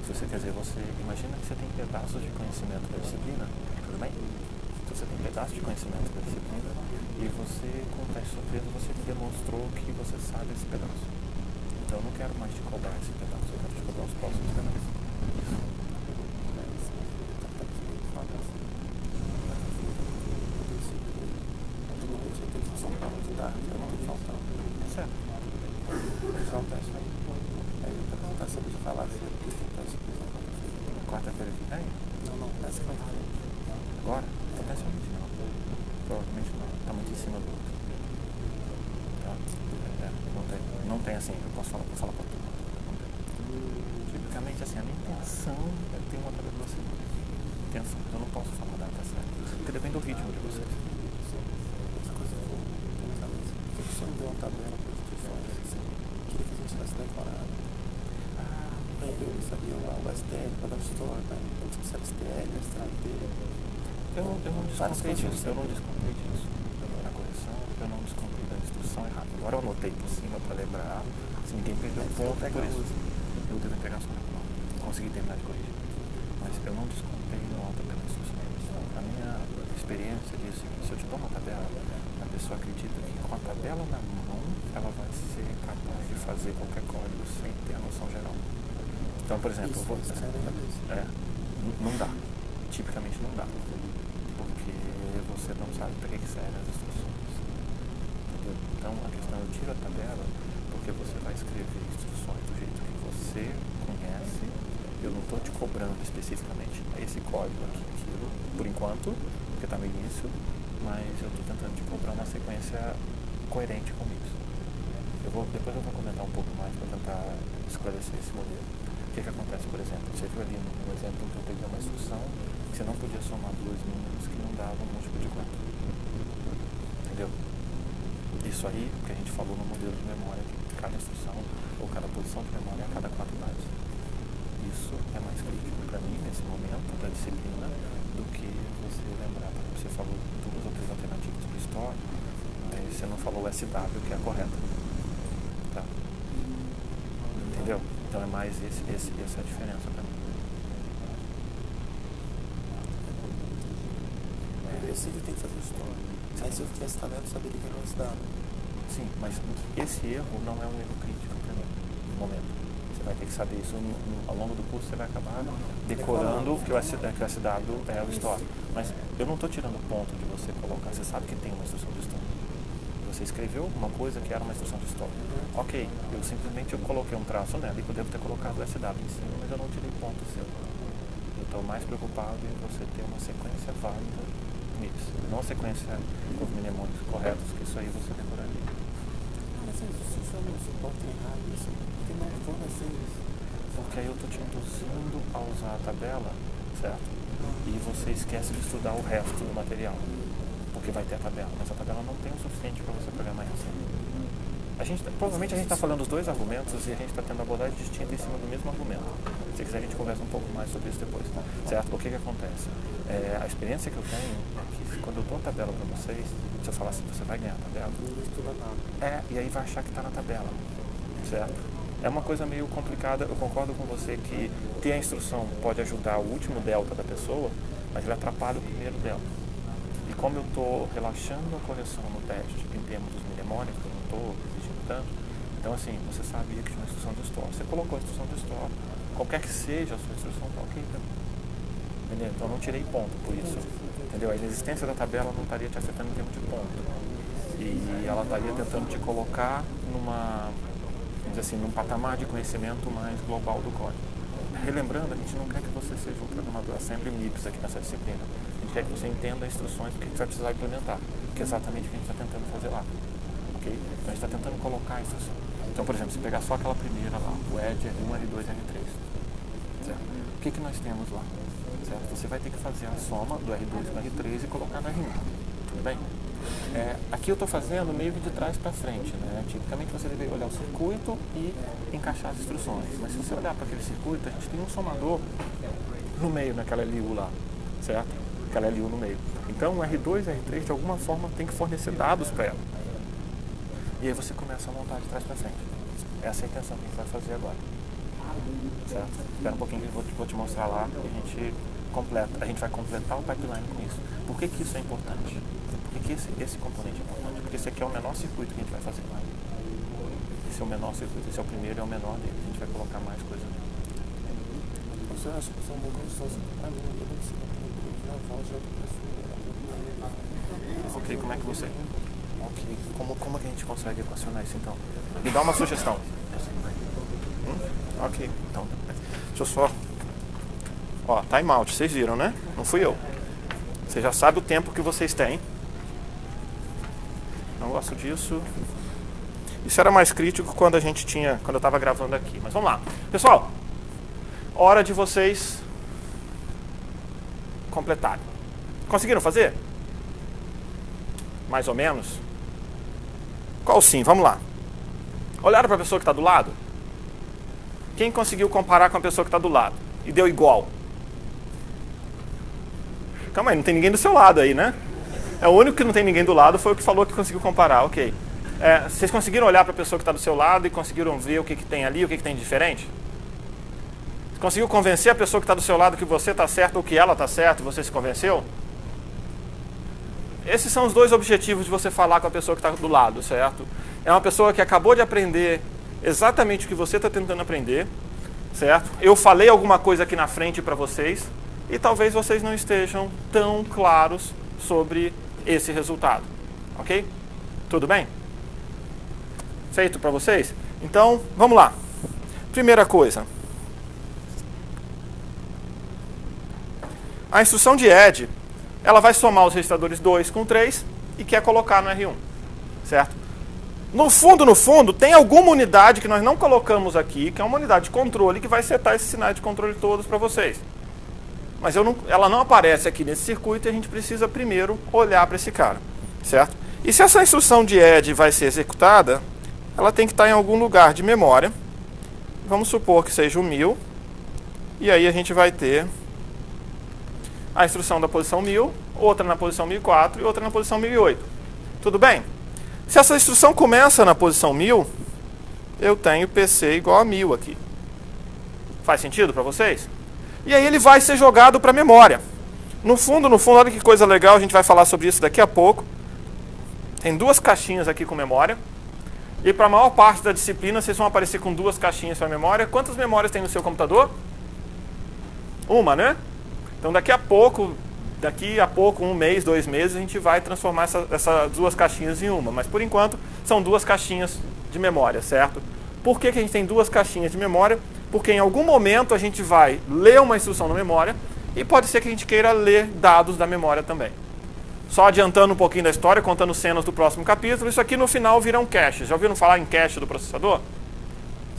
Se você quer dizer, você imagina que você tem pedaços de conhecimento da disciplina, tudo bem? Se você tem pedaços de conhecimento da disciplina e você, com o teste surpresa, você demonstrou que você sabe esse pedaço. Então eu não quero mais te cobrar esse pedaço, eu quero te cobrar os próximos pedaços. Certo. Só um teste. Aí eu vou perguntar se eu podia falar se eu teste. Quarta-feira que vem? Não, parece que vai ter. Agora? Potencialmente não. Provavelmente não. Está muito em cima do outro. Tá? Não tem assim, eu posso falar para tudo. Tipicamente assim, a minha intenção é ter uma tabela de você. Intenção, eu não posso falar a data certa. Porque depende do ritmo de vocês. Outra coisa que eu vou na cabeça. Por que você não deu uma tabela para as instituições? Queria que a gente tivesse decorado. Eu sabia lá o STL para dar história, né? Eu disse que era STL, STL. Eu não descontei disso. Na correção, eu não descontei da instrução errada. Agora eu anotei por cima para lembrar. Se ninguém perdeu ponto, é por isso. Eu devo entregar só na prova. Consegui terminar de corrigir. Mas eu não descontei nota pela instrução. A minha experiência diz que se eu te dou uma tabela, a pessoa acredita que com a tabela na mão, ela vai ser capaz de fazer qualquer código sem ter a noção geral. Então, por exemplo, não dá. Tipicamente não dá. Porque você não sabe para que servem as instruções. Entendeu? Então, a questão, eu tiro a tabela porque você vai escrever instruções do jeito que você conhece. Eu não estou te cobrando especificamente esse código aqui, aquilo, por enquanto, porque está no início, mas eu estou tentando te cobrar uma sequência coerente com isso. Depois eu vou comentar um pouco mais para tentar esclarecer esse modelo. O que acontece, por exemplo? Você viu ali no exemplo que eu peguei uma instrução que você não podia somar dois números que não davam um múltiplo de 4. Entendeu? Isso aí, que a gente falou no modelo de memória, que cada instrução ou cada posição de memória é a cada 4 bytes. Isso é mais crítico para mim, nesse momento da disciplina, do que você lembrar. Você falou 2 ou 3 alternativas para store, você não falou o SW, que é a correta. Tá? Entendeu? Então é mais essa é a diferença para mim. Eu sei que tem que fazer história. Aí se eu tivesse tabela, eu saberia que era o SW. Sim, mas esse erro não é um erro crítico para mim, no momento. Você vai ter que saber isso ao longo do curso, você vai acabar decorando que o SW é o store. Mas eu não estou tirando ponto de você colocar, você sabe que tem uma instrução de store. Você escreveu alguma coisa que era uma instrução de store. Ok, eu simplesmente coloquei um traço nela e eu devo ter colocado o SW em cima, mas eu não tirei ponto seu. Eu estou mais preocupado em você ter uma sequência válida nisso. Não a sequência com os mnemônicos corretos, que isso aí você decoraria. Mas se não suporta errado isso, porque não vai ser isso. Porque aí eu estou te induzindo a usar a tabela, certo? E você esquece de estudar o resto do material. Porque vai ter a tabela, mas a tabela não tem o suficiente para você programar assim. Provavelmente a gente está falando dos dois argumentos e a gente está tendo abordagem distinta em cima do mesmo argumento. Se quiser a gente conversa um pouco mais sobre isso depois, certo? O que acontece? A experiência que eu tenho é que quando eu dou a tabela para vocês, se eu falar assim, você vai ganhar a tabela, Não estuda nada. e aí vai achar que está na tabela, certo? É uma coisa meio complicada, eu concordo com você que ter a instrução pode ajudar o último delta da pessoa, mas ele atrapalha o primeiro delta. E como eu estou relaxando a correção no teste em termos dos mnemônicos, eu não estou exigindo tanto, então assim, você sabia que tinha uma instrução de store. Você colocou a instrução de store, qualquer que seja a sua instrução, está ok também. Entendeu? Então eu não tirei ponto por isso. Entendeu? A inexistência da tabela não estaria te afetando em termos de ponto. E ela estaria tentando te colocar num patamar de conhecimento mais global do código. relembrando, a gente não quer que você seja um programador assembly MIPS aqui nessa disciplina. A gente quer que você entenda as instruções que você vai precisar implementar, que é exatamente o que a gente está tentando fazer lá. Ok? Então a gente está tentando colocar a instrução. Então, por exemplo, se pegar só aquela primeira lá, o ED, R1, R2, R3. Certo? O que nós temos lá? Certo? Você vai ter que fazer a soma do R2 com o R3 e colocar no R1. Tudo bem? Aqui eu estou fazendo meio que de trás para frente, né? Tipicamente você deve olhar o circuito e encaixar as instruções, mas se você olhar para aquele circuito, a gente tem um somador no meio, naquela LU lá, certo? Aquela LU no meio. Então o R2 e o R3 de alguma forma tem que fornecer dados para ela. E aí você começa a montar de trás para frente. Essa é a intenção que a gente vai fazer agora. Certo? Espera um pouquinho que eu vou te mostrar lá e a gente vai completar o pipeline com isso. Por que isso é importante? Por que esse componente é importante? Porque esse aqui é o menor circuito que a gente vai fazer lá. Esse é o menor circuito, esse é o primeiro, é o menor dele. A gente vai colocar mais coisa nele. Você acha que são muito gostosos para mim? Eu não sei gravar de outra pessoa. Ok, como é que você... Ok, como que a gente consegue equacionar isso então? Me dá uma sugestão. Ok, então, deixa eu só... Ó, timeout, vocês viram, né? Não fui eu. Você já sabe o tempo que vocês têm. Não gosto disso. Isso era mais crítico quando eu estava gravando aqui. Mas vamos lá. Pessoal, hora de vocês completarem. Conseguiram fazer? Mais ou menos? Qual sim? Vamos lá. Olharam para a pessoa que está do lado? Quem conseguiu comparar com a pessoa que está do lado? E deu igual? Calma aí, não tem ninguém do seu lado aí, né? O único que não tem ninguém do lado foi o que falou que conseguiu comparar, ok. Vocês conseguiram olhar para a pessoa que está do seu lado e conseguiram ver o que tem ali, o que tem de diferente? Conseguiu convencer a pessoa que está do seu lado que você está certo ou que ela está certa e você se convenceu? Esses são os dois objetivos de você falar com a pessoa que está do lado, certo? É uma pessoa que acabou de aprender exatamente o que você está tentando aprender, certo? Eu falei alguma coisa aqui na frente para vocês e talvez vocês não estejam tão claros sobre esse resultado, ok? Tudo bem? Feito para vocês? Então, vamos lá. Primeira coisa. A instrução de add, ela vai somar os registradores 2 com 3 e quer colocar no R1, certo? No fundo, tem alguma unidade que nós não colocamos aqui, que é uma unidade de controle, que vai setar esses sinais de controle todos para vocês. Mas ela não aparece aqui nesse circuito e a gente precisa primeiro olhar para esse cara, certo? E se essa instrução de add vai ser executada, ela tem que estar em algum lugar de memória. Vamos supor que seja o 1000. E aí a gente vai ter a instrução da posição 1000, outra na posição 1004 e outra na posição 1008. Tudo bem? Se essa instrução começa na posição 1000, eu tenho PC igual a 1000 aqui. Faz sentido para vocês? E aí ele vai ser jogado para a memória. No fundo, olha que coisa legal, a gente vai falar sobre isso daqui a pouco. Tem duas caixinhas aqui com memória. E para a maior parte da disciplina, vocês vão aparecer com duas caixinhas para memória. Quantas memórias tem no seu computador? Uma, né? Então daqui a pouco, um mês, 2 meses, a gente vai transformar essas duas caixinhas em uma. Mas por enquanto, são duas caixinhas de memória, certo? Por que a gente tem duas caixinhas de memória? Porque em algum momento a gente vai ler uma instrução na memória e pode ser que a gente queira ler dados da memória também. Só adiantando um pouquinho da história, contando cenas do próximo capítulo, isso aqui no final vira um cache. Já ouviram falar em cache do processador?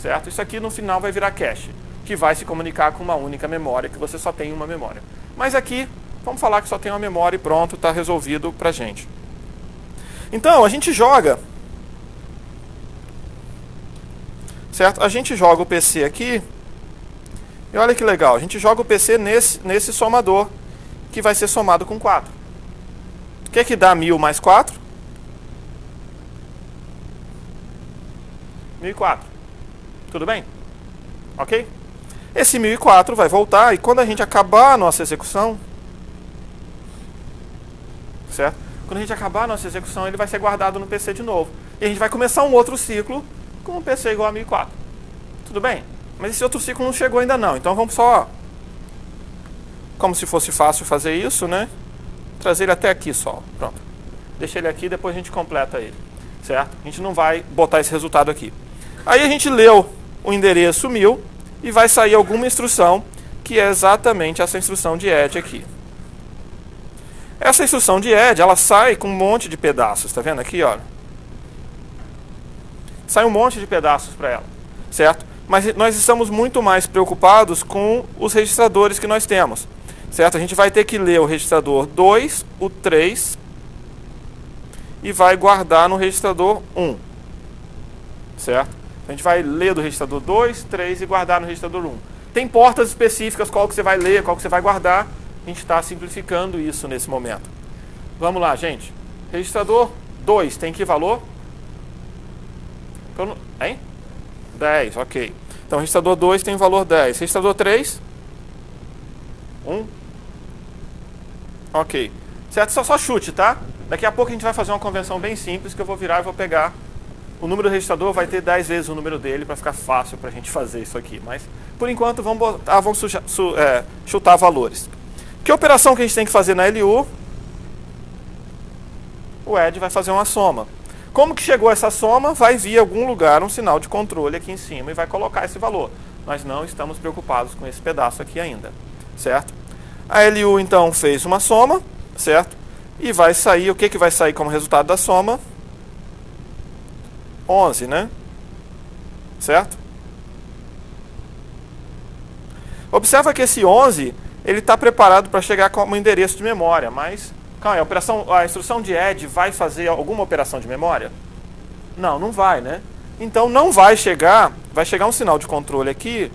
Certo? Isso aqui no final vai virar cache, que vai se comunicar com uma única memória, que você só tem uma memória. Mas aqui, vamos falar que só tem uma memória e pronto, está resolvido para a gente. Então, a gente joga... Certo? A gente joga o PC aqui, e olha que legal, a gente joga o PC nesse somador, que vai ser somado com 4. O que é que dá 1000 mais 4? 1004. Tudo bem? Ok? Esse 1004 vai voltar, e quando a gente acabar a nossa execução, certo? Quando a gente acabar a nossa execução, ele vai ser guardado no PC de novo. E a gente vai começar um outro ciclo, com um PC igual a 1004. Tudo bem? Mas esse outro ciclo não chegou ainda não. Então vamos só, como se fosse fácil fazer isso, né? Trazer ele até aqui só. Pronto. Deixa ele aqui, depois a gente completa ele. Certo? A gente não vai botar esse resultado aqui. Aí a gente leu o endereço 1000 e vai sair alguma instrução que é exatamente essa instrução de add aqui. Essa instrução de add, ela sai com um monte de pedaços, tá vendo aqui, olha? Sai um monte de pedaços para ela, certo? Mas nós estamos muito mais preocupados com os registradores que nós temos, certo? A gente vai ter que ler o registrador 2, o 3 e vai guardar no registrador 1, certo? A gente vai ler do registrador 2, 3 e guardar no registrador 1. Tem portas específicas, qual que você vai ler, qual que você vai guardar. A gente está simplificando isso nesse momento. Vamos lá, gente. Registrador 2 tem que valor? Hein? 10, ok. Então, registrador 2 tem valor 10. Registrador 3? 1. Ok. Certo? Só chute, tá? Daqui a pouco a gente vai fazer uma convenção bem simples que eu vou virar e vou pegar. O número do registrador vai ter 10 vezes o número dele para ficar fácil para a gente fazer isso aqui. Mas, por enquanto, vamos chutar valores. Que operação que a gente tem que fazer na LU? O add vai fazer uma soma. Como que chegou essa soma? Vai vir em algum lugar um sinal de controle aqui em cima e vai colocar esse valor. Nós não estamos preocupados com esse pedaço aqui ainda, certo? A LU, então, fez uma soma, certo? E vai sair, o que vai sair como resultado da soma? 11, né? Certo? Observa que esse 11, ele está preparado para chegar como endereço de memória, mas calma aí, a instrução de add vai fazer alguma operação de memória? Não, não vai, né? Então não vai chegar um sinal de controle aqui,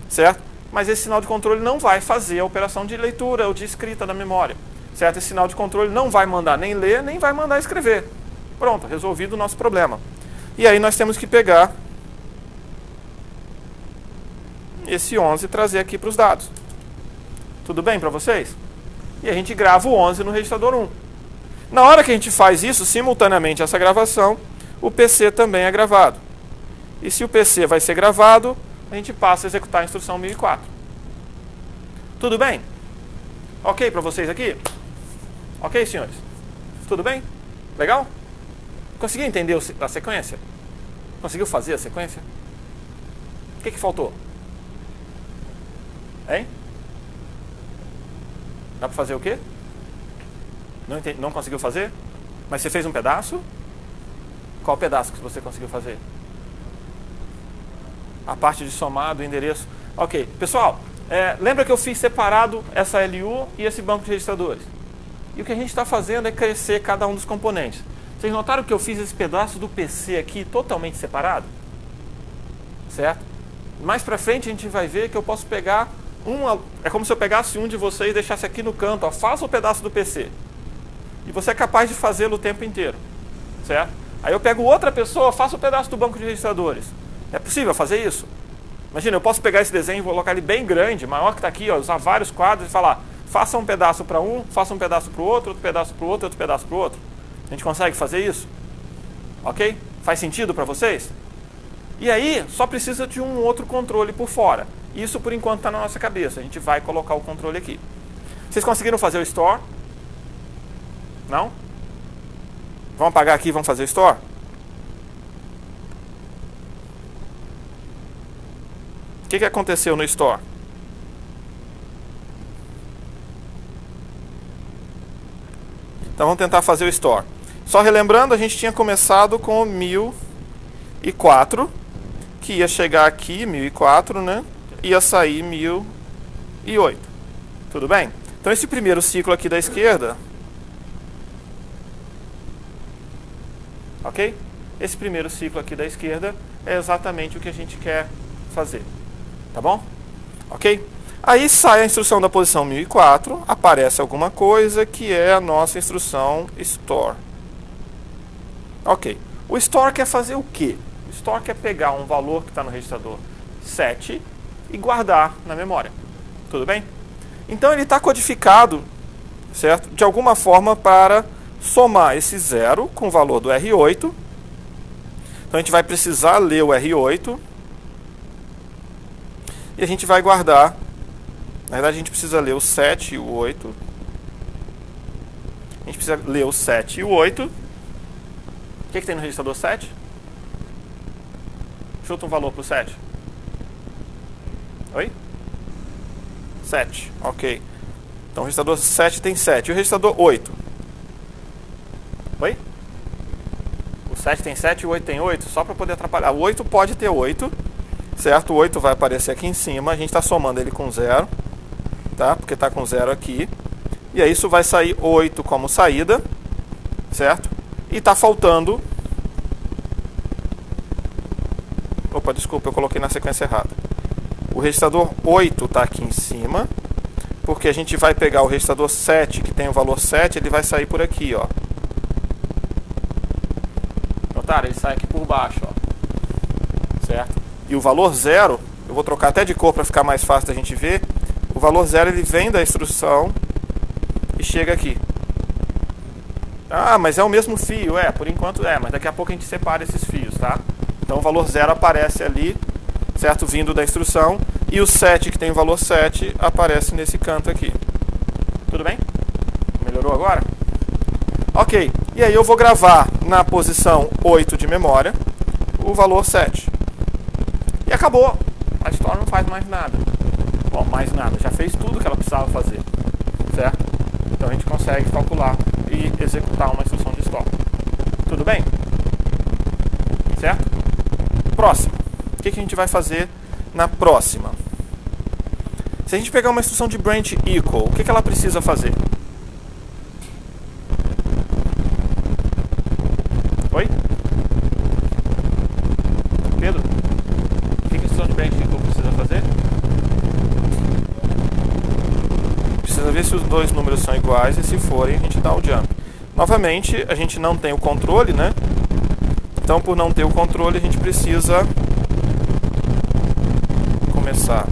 certo? Mas esse sinal de controle não vai fazer a operação de leitura ou de escrita da memória, certo? Esse sinal de controle não vai mandar nem ler, nem vai mandar escrever. Pronto, resolvido o nosso problema. E aí nós temos que pegar esse 11 e trazer aqui para os dados. Tudo bem para vocês? E a gente grava o 11 no registrador 1. Na hora que a gente faz isso, simultaneamente essa gravação, o PC também é gravado. E se o PC vai ser gravado, a gente passa a executar a instrução 1004. Tudo bem? Ok para vocês aqui? Ok, senhores? Tudo bem? Legal? Conseguiu entender a sequência? Conseguiu fazer a sequência? O que faltou? Hein? Dá para fazer o quê? Não conseguiu fazer? Mas você fez um pedaço? Qual pedaço que você conseguiu fazer? A parte de somar do endereço. Ok. Pessoal, lembra que eu fiz separado essa LU e esse banco de registradores? E o que a gente está fazendo é crescer cada um dos componentes. Vocês notaram que eu fiz esse pedaço do PC aqui totalmente separado? Certo? Mais pra frente a gente vai ver que eu posso pegar é como se eu pegasse um de vocês e deixasse aqui no canto, ó, faça o pedaço do PC. E você é capaz de fazê-lo o tempo inteiro. Certo? Aí eu pego outra pessoa, faço o pedaço do banco de registradores. É possível fazer isso? Imagina, eu posso pegar esse desenho e colocar ele bem grande, maior que está aqui, ó, usar vários quadros e falar, faça um pedaço para um, faça um pedaço para o outro pedaço para o outro, outro pedaço para o outro. A gente consegue fazer isso? Ok? Faz sentido para vocês? E aí, só precisa de um outro controle por fora. Isso, por enquanto, está na nossa cabeça. A gente vai colocar o controle aqui. Vocês conseguiram fazer o store? Não? Vamos apagar aqui e vamos fazer o store? O que aconteceu no store? Então vamos tentar fazer o store. Só relembrando, a gente tinha começado com 1004, que ia chegar aqui, 1004, né? Ia sair 1008. Tudo bem? Então esse primeiro ciclo aqui da esquerda, ok? Esse primeiro ciclo aqui da esquerda é exatamente o que a gente quer fazer. Tá bom? Ok? Aí sai a instrução da posição 1004, aparece alguma coisa que é a nossa instrução store. Ok. O store quer fazer o quê? O store quer pegar um valor que está no registrador 7 e guardar na memória. Tudo bem? Então ele está codificado, certo? De alguma forma para somar esse 0 com o valor do R8. Então a gente vai precisar ler o R8. E a gente vai guardar. Na verdade a gente precisa ler o 7 e o 8. A gente precisa ler o 7 e o 8. O que tem no registrador 7? Chuta um valor para o 7. Oi? 7, ok. Então o registrador 7 tem 7. E o registrador 8? Oi? O 7 tem 7 e o 8 tem 8? Só para poder atrapalhar. O 8 pode ter 8, certo? O 8 vai aparecer aqui em cima. A gente está somando ele com 0, tá? Porque está com 0 aqui. E aí isso vai sair 8 como saída, certo? E está faltando... Opa, desculpa, eu coloquei na sequência errada. O registrador 8 está aqui em cima, porque a gente vai pegar o registrador 7, que tem o valor 7, ele vai sair por aqui, ó. Notaram? Ele sai aqui por baixo, ó. Certo? E o valor 0, eu vou trocar até de cor para ficar mais fácil da gente ver. O valor 0 ele vem da instrução e chega aqui. Ah, mas é o mesmo fio. É, por enquanto é, mas daqui a pouco a gente separa esses fios, tá? Então o valor 0 aparece ali, certo? Vindo da instrução. E o 7, que tem o valor 7, aparece nesse canto aqui. Tudo bem? Melhorou agora? Ok. E aí eu vou gravar na posição 8 de memória o valor 7. E acabou. A história não faz mais nada. Bom, mais nada. Já fez tudo que ela precisava fazer. Certo? Então a gente consegue calcular e executar uma instrução de store. Tudo bem? Certo? Próximo. O que a gente vai fazer na próxima? Se a gente pegar uma instrução de branch equal, o que ela precisa fazer? Oi? Pedro? O que a instrução de branch equal precisa fazer? Precisa ver se os dois números são iguais e se forem a gente dá o jump. Novamente, a gente não tem o controle, né? Então, por não ter o controle, a gente precisa começar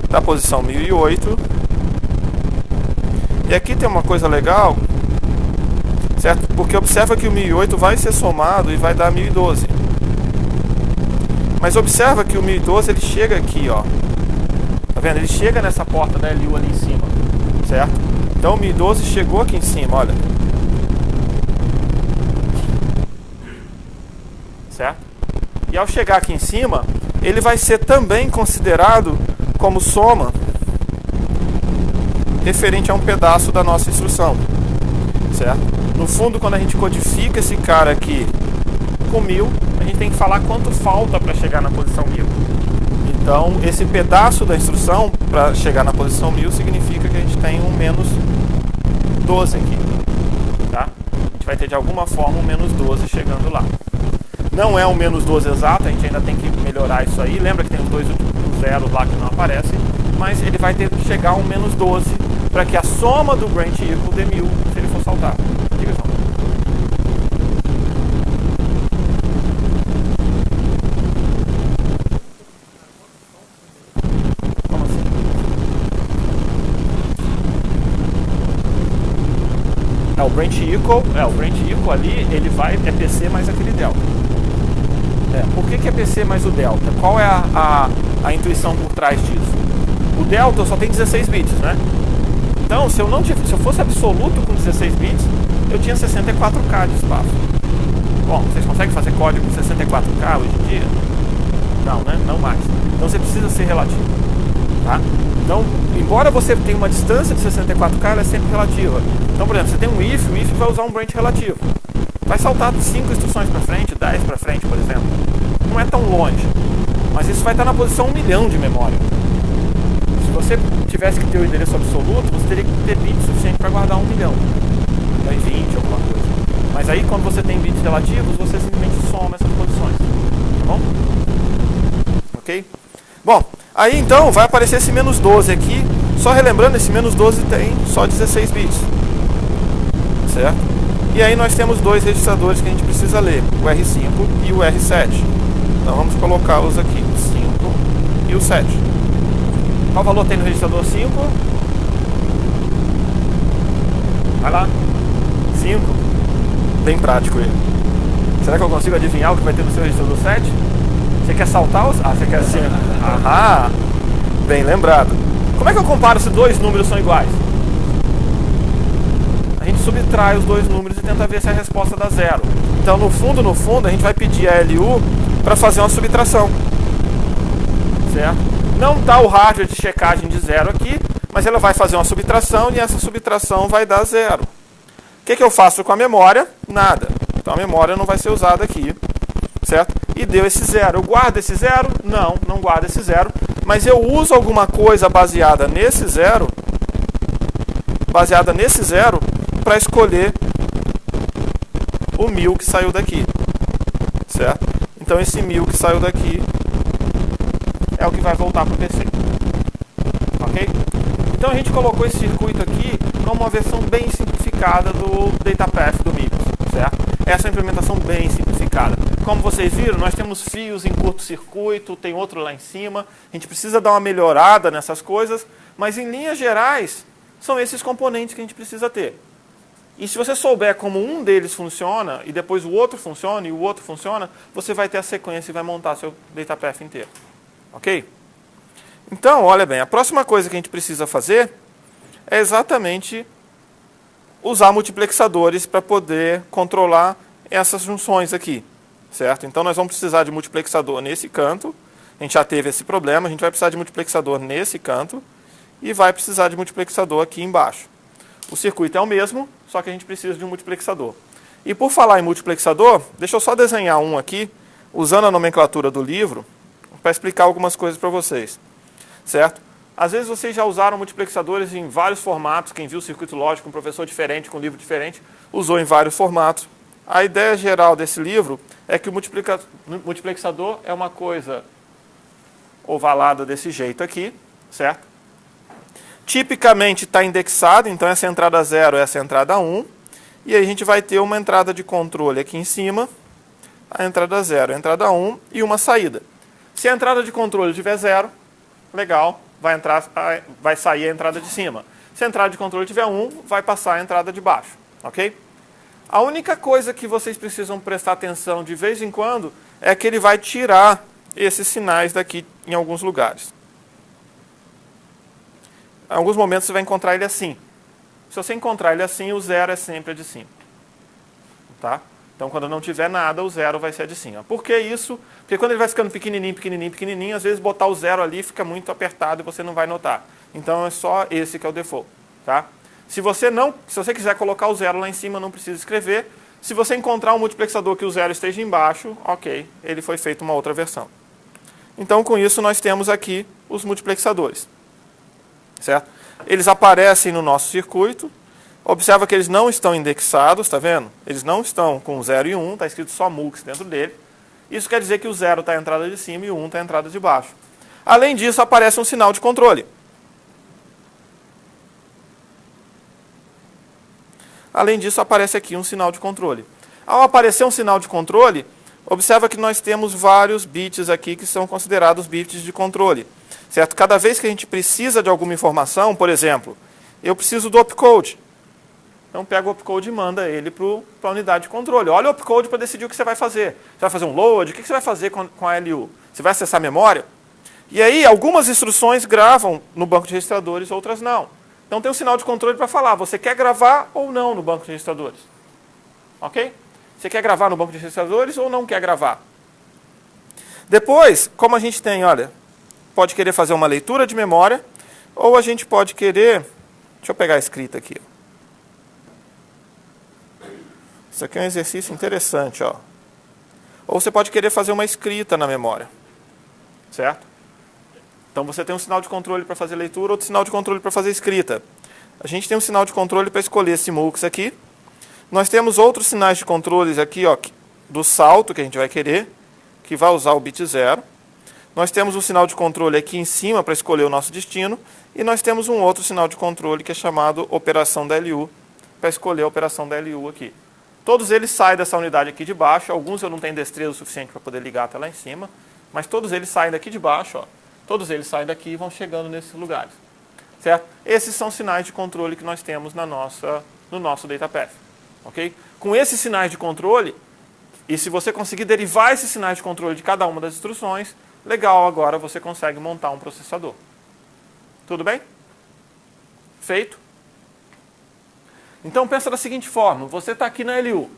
da posição 1008. E aqui tem uma coisa legal, certo? Porque observa que o 1008 vai ser somado e vai dar 1012. Mas observa que o 1012 ele chega aqui, ó. Tá vendo? Ele chega nessa porta da LU ali em cima, certo? Então o 1012 chegou aqui em cima, olha. Certo? E ao chegar aqui em cima, ele vai ser também considerado como soma referente a um pedaço da nossa instrução, certo? No fundo, quando a gente codifica esse cara aqui com 1000, a gente tem que falar quanto falta para chegar na posição 1000. Então, esse pedaço da instrução para chegar na posição 1000 significa que a gente tem um menos 12 aqui, tá? A gente vai ter de alguma forma um menos 12 chegando lá. Não é um menos 12 exato, a gente ainda tem que melhorar isso aí. Lembra que tem os dois zeros lá que não aparecem, mas ele vai ter que chegar a um menos 12 para que a soma do branch equal dê 1000 se ele for saltar. Diga, João. Como assim? O branch equal ali, ele vai, é PC mais aquele delta. Por que é PC mais o delta? Qual é a intuição por trás disso? O delta só tem 16 bits, né? Então, se eu fosse absoluto com 16 bits, eu tinha 64K de espaço. Bom, vocês conseguem fazer código com 64K hoje em dia? Não, né? Não mais. Então você precisa ser relativo, tá? Então, embora você tenha uma distância de 64K, ela é sempre relativa. Então, por exemplo, você tem um if, o if vai usar um branch relativo. Vai saltar 5 instruções para frente, 10 para frente, por exemplo. Não é tão longe. Mas isso vai estar na posição 1 milhão de memória. Se você tivesse que ter o endereço absoluto, você teria que ter bits suficiente para guardar 1 milhão. Então, 20, alguma coisa. Mas aí, quando você tem bits relativos, você simplesmente soma essas posições. Tá bom? Ok? Bom, aí então vai aparecer esse menos 12 aqui. Só relembrando, esse menos 12 tem só 16 bits. Certo? E aí nós temos dois registradores que a gente precisa ler, o R5 e o R7. Então vamos colocá-los aqui, o 5 e o 7. Qual valor tem no registrador 5? Vai lá. 5. Bem prático ele. Será que eu consigo adivinhar o que vai ter no seu registrador 7? Você quer saltar os... Ah, você quer assim... Aham! Bem lembrado. Como é que eu comparo se dois números são iguais? A gente subtrai os dois números e tenta ver se a resposta dá 0. Então, no fundo, a gente vai pedir a LU para fazer uma subtração. Certo? Não está o hardware de checagem de 0 aqui, mas ela vai fazer uma subtração e essa subtração vai dar 0. O que eu faço com a memória? Nada. Então a memória não vai ser usada aqui, certo? E deu esse 0. Eu guardo esse 0? Não, não guardo esse 0. Mas eu uso alguma coisa baseada nesse 0, para escolher o 1000 que saiu daqui, certo? Então esse 1000 que saiu daqui é o que vai voltar para o PC, ok? Então a gente colocou esse circuito aqui como uma versão bem simplificada do DataPath do MIPS, certo? Essa é uma implementação bem simplificada. Como vocês viram, nós temos fios em curto-circuito, tem outro lá em cima. A gente precisa dar uma melhorada nessas coisas, mas em linhas gerais, são esses componentes que a gente precisa ter. E se você souber como um deles funciona, e depois o outro funciona, e o outro funciona, você vai ter a sequência e vai montar seu DataPath inteiro. Ok? Então, olha bem, a próxima coisa que a gente precisa fazer é exatamente usar multiplexadores para poder controlar essas junções aqui, certo? Então nós vamos precisar de multiplexador nesse canto, a gente já teve esse problema, a gente vai precisar de multiplexador nesse canto e vai precisar de multiplexador aqui embaixo. O circuito é o mesmo, só que a gente precisa de um multiplexador. E por falar em multiplexador, deixa eu só desenhar um aqui, usando a nomenclatura do livro, para explicar algumas coisas para vocês, certo? Às vezes vocês já usaram multiplexadores em vários formatos, quem viu o circuito lógico, um professor diferente, com um livro diferente, usou em vários formatos. A ideia geral desse livro é que o multiplexador é uma coisa ovalada desse jeito aqui, certo? Tipicamente está indexado, então essa entrada 0 é essa entrada 1, e aí a gente vai ter uma entrada de controle aqui em cima, a entrada 0, a entrada 1 e uma saída. Se a entrada de controle tiver 0, legal, vai sair a entrada de cima. Se a entrada de controle tiver 1, vai passar a entrada de baixo, ok? A única coisa que vocês precisam prestar atenção de vez em quando é que ele vai tirar esses sinais daqui em alguns lugares. Em alguns momentos você vai encontrar ele assim. Se você encontrar ele assim, o 0 é sempre a de cima. Tá? Então, quando não tiver nada, o 0 vai ser a de cima. Por que isso? Porque quando ele vai ficando pequenininho, pequenininho, pequenininho, às vezes botar o 0 ali fica muito apertado e você não vai notar. Então, é só esse que é o default. Tá? Se você quiser colocar o 0 lá em cima, não precisa escrever. Se você encontrar um multiplexador que o 0 esteja embaixo, ok, ele foi feito uma outra versão. Então, com isso, nós temos aqui os multiplexadores. Certo? Eles aparecem no nosso circuito. Observa que eles não estão indexados, está vendo? Eles não estão com 0 e 1, está escrito só MUX dentro dele. Isso quer dizer que o 0 está a entrada de cima e o 1 está a entrada de baixo. Além disso, aparece um sinal de controle. Além disso, aparece aqui um sinal de controle. Ao aparecer um sinal de controle, observa que nós temos vários bits aqui que são considerados bits de controle. Certo? Cada vez que a gente precisa de alguma informação, por exemplo, eu preciso do opcode. Então pega o opcode e manda ele para a unidade de controle. Olha o opcode para decidir o que você vai fazer. Você vai fazer um load? O que você vai fazer com a LU? Você vai acessar a memória? E aí algumas instruções gravam no banco de registradores, outras não. Então tem um sinal de controle para falar, você quer gravar ou não no banco de registradores? Ok? Você quer gravar no banco de registradores ou não quer gravar? Depois, como a gente tem, olha, pode querer fazer uma leitura de memória, ou a gente pode querer... Deixa eu pegar a escrita aqui. Isso aqui é um exercício interessante, ó. Ou você pode querer fazer uma escrita na memória. Certo? Então você tem um sinal de controle para fazer leitura, outro sinal de controle para fazer escrita. A gente tem um sinal de controle para escolher esse MUX aqui. Nós temos outros sinais de controles aqui, ó, do salto que a gente vai querer, que vai usar o bit 0. Nós temos um sinal de controle aqui em cima para escolher o nosso destino. E nós temos um outro sinal de controle que é chamado operação da LU, para escolher a operação da LU aqui. Todos eles saem dessa unidade aqui de baixo. Alguns eu não tenho destreza o suficiente para poder ligar até lá em cima. Mas todos eles saem daqui de baixo, ó. Todos eles saem daqui e vão chegando nesses lugares. Certo? Esses são sinais de controle que nós temos no nosso DataPath. Okay? Com esses sinais de controle, e se você conseguir derivar esses sinais de controle de cada uma das instruções, legal, agora você consegue montar um processador. Tudo bem? Feito? Então pensa da seguinte forma, você está aqui na LU.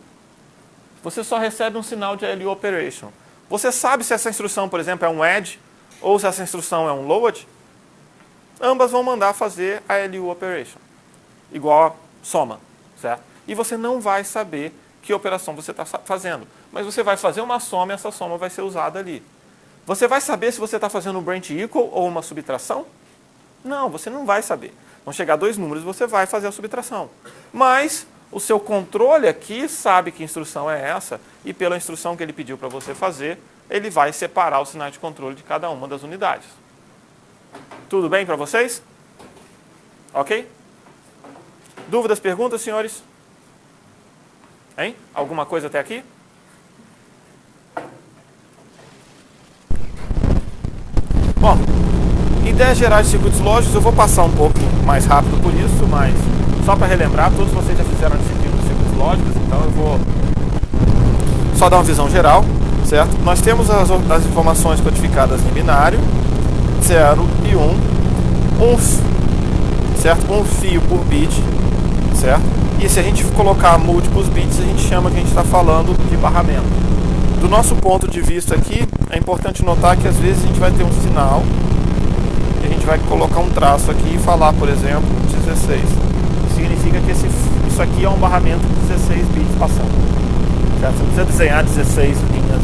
Você só recebe um sinal de LU Operation. Você sabe se essa instrução, por exemplo, é um add ou se essa instrução é um load, ambas vão mandar fazer a LU operation, igual a soma, certo? E você não vai saber que operação você está fazendo, mas você vai fazer uma soma e essa soma vai ser usada ali. Você vai saber se você está fazendo um branch equal ou uma subtração? Não, você não vai saber. Vão chegar dois números, você vai fazer a subtração. Mas o seu controle aqui sabe que instrução é essa e pela instrução que ele pediu para você fazer, ele vai separar os sinais de controle de cada uma das unidades. Tudo bem para vocês? Ok? Dúvidas, perguntas, senhores? Hein? Alguma coisa até aqui? Bom, ideias gerais de circuitos lógicos, eu vou passar um pouco mais rápido por isso, mas só para relembrar, todos vocês já fizeram a disciplina de circuitos lógicos, então eu vou só dar uma visão geral, certo? Nós temos as informações codificadas em binário, 0 e 1, certo? Um fio por bit, certo? E se a gente colocar múltiplos bits, a gente chama que a gente está falando de barramento. Do nosso ponto de vista aqui, é importante notar que às vezes a gente vai ter um sinal e a gente vai colocar um traço aqui e falar, por exemplo, 16. Significa que isso aqui é um barramento de 16 bits passando. Certo? Você não precisa desenhar 16 linhas,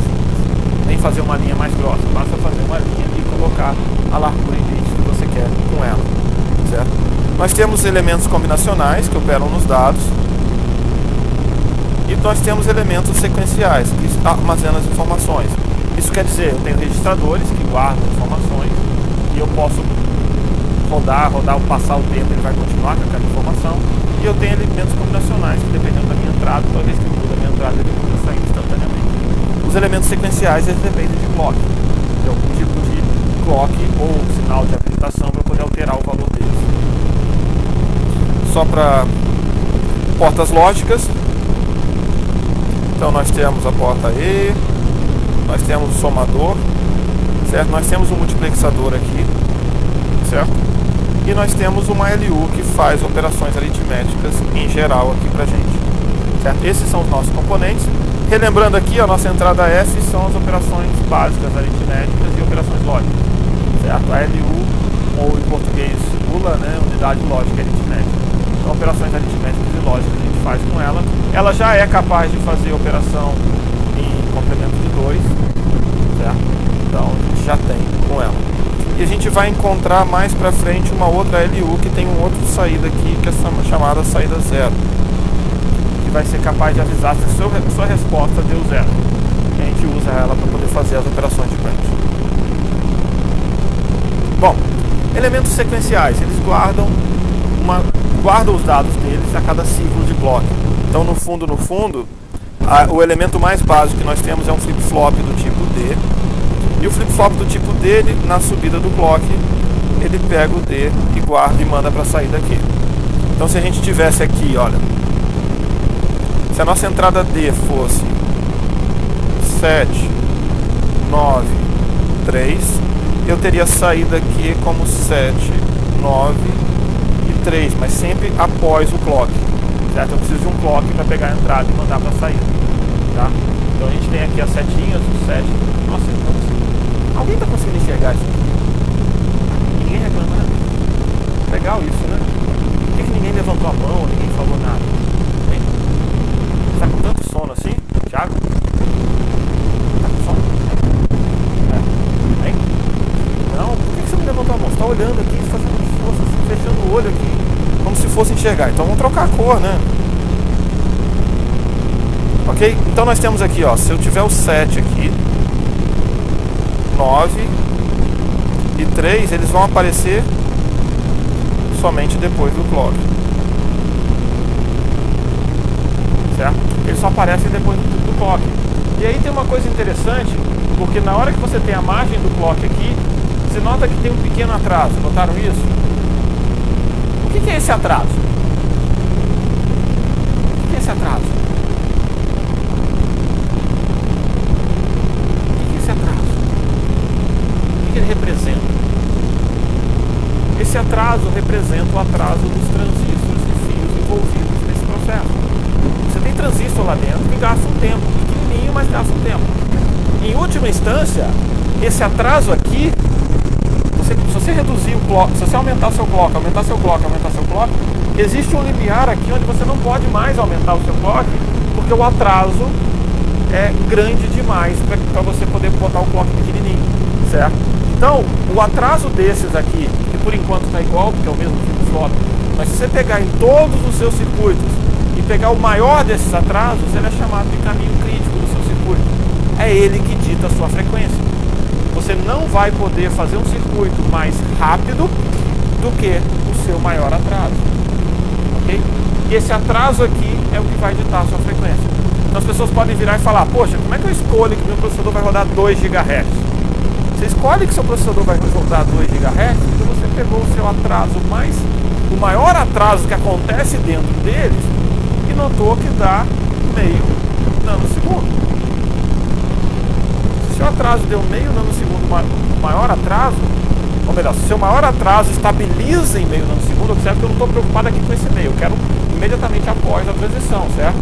nem fazer uma linha mais grossa. Basta fazer uma linha e colocar a largura em bits que você quer com ela. Certo? Nós temos elementos combinacionais que operam nos dados. E nós temos elementos sequenciais, que armazenam as informações. Isso quer dizer, eu tenho registradores que guardam informações e eu posso rodar, passar o tempo, ele vai continuar com aquela informação. E eu tenho elementos combinacionais, que dependendo da minha entrada, talvez que muda a minha entrada, ele muda sair instantaneamente. Os elementos sequenciais, eles dependem de clock. De algum tipo de clock ou sinal de habilitação para poder alterar o valor deles. Só para portas lógicas. Então nós temos a porta E, nós temos o somador, certo? Nós temos um multiplexador aqui, certo? E nós temos uma LU que faz operações aritméticas em geral aqui pra gente, certo? Esses são os nossos componentes. Relembrando aqui, a nossa entrada F são as operações básicas aritméticas e operações lógicas, certo? A LU, ou em português ULA, né? Unidade lógica aritmética. Então, operações aritméticas e lógicas que a gente faz com ela. Ela já é capaz de fazer operação em complemento de 2, certo? Então, a gente já tem com ela. E a gente vai encontrar mais pra frente uma outra LU que tem um outro saída aqui, que é chamada saída 0. Que vai ser capaz de avisar se a sua resposta deu 0. E a gente usa ela para poder fazer as operações de branch. Bom, elementos sequenciais, eles guardam os dados deles a cada ciclo de clock. Então, no fundo, o elemento mais básico que nós temos é um flip-flop do tipo D. E o flip-flop do tipo D, na subida do clock, ele pega o D e guarda e manda para a saída aqui. Então, se a gente tivesse aqui, olha, se a nossa entrada D fosse 7, 9, 3, eu teria saída aqui como 7, 9 e 3, mas sempre após o clock, certo? Eu preciso de um clock para pegar a entrada e mandar para a saída, tá? Então a gente tem aqui as setinhas, os 7. Nossa, alguém está conseguindo enxergar isso aqui? Ninguém reclama, né? Legal isso, né? Por que ninguém levantou a mão, ninguém falou nada? Hein? Você tá com tanto sono assim, Thiago? Tá com sono? É. Hein? Não, por que você não levantou a mão? Você tá olhando aqui, fazendo esforço, assim, fechando o olho aqui, como se fosse enxergar. Então vamos trocar a cor, né? Ok? Então nós temos aqui, ó, se eu tiver o 7 aqui, 9 e 3, eles vão aparecer somente depois do clock. Certo? Eles só aparecem depois do clock. E aí tem uma coisa interessante, porque na hora que você tem a margem do clock aqui, você nota que tem um pequeno atraso. Notaram isso? O que é esse atraso? O que é esse atraso? O que é esse atraso? O que ele representa? Esse atraso representa o atraso dos transistores e fios envolvidos nesse processo. Você tem transistor lá dentro que gasta um tempo, pequenininho, mas gasta um tempo. Em última instância, esse atraso aqui você reduzir o clock, se você aumentar seu clock, existe um limiar aqui onde você não pode mais aumentar o seu clock, porque o atraso é grande demais para você poder botar o clock pequenininho, certo? Então, o atraso desses aqui, que por enquanto está igual, porque é o mesmo flip-flop, mas se você pegar em todos os seus circuitos e pegar o maior desses atrasos, ele é chamado de caminho crítico do seu circuito. É ele que dita a sua frequência. Você não vai poder fazer um circuito mais rápido do que o seu maior atraso. Ok? E esse atraso aqui é o que vai ditar a sua frequência. Então as pessoas podem virar e falar, poxa, como é que eu escolho que meu processador vai rodar 2 GHz? Você escolhe que seu processador vai rodar 2 GHz porque você pegou o seu atraso o maior atraso que acontece dentro deles e notou que dá meio nanosegundo. Se o seu atraso deu meio nanosegundo, maior atraso, ou melhor, se o seu maior atraso estabiliza em meio nanosegundo, observe que eu não estou preocupado aqui com esse meio, eu quero imediatamente após a transição, certo?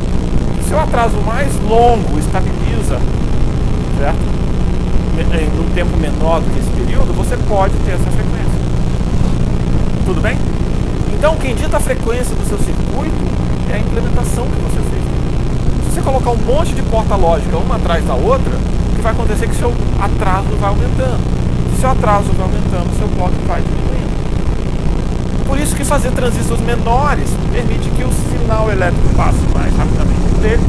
Se o atraso mais longo estabiliza, certo? Em um tempo menor do que esse período, você pode ter essa frequência. Tudo bem? Então, quem dita a frequência do seu circuito é a implementação que você fez. Se você colocar um monte de porta lógica uma atrás da outra, o que vai acontecer é que seu atraso vai aumentando. Se seu atraso vai aumentando, seu clock vai diminuindo. Por isso que fazer transistores menores permite que o sinal elétrico passe mais rapidamente por ele.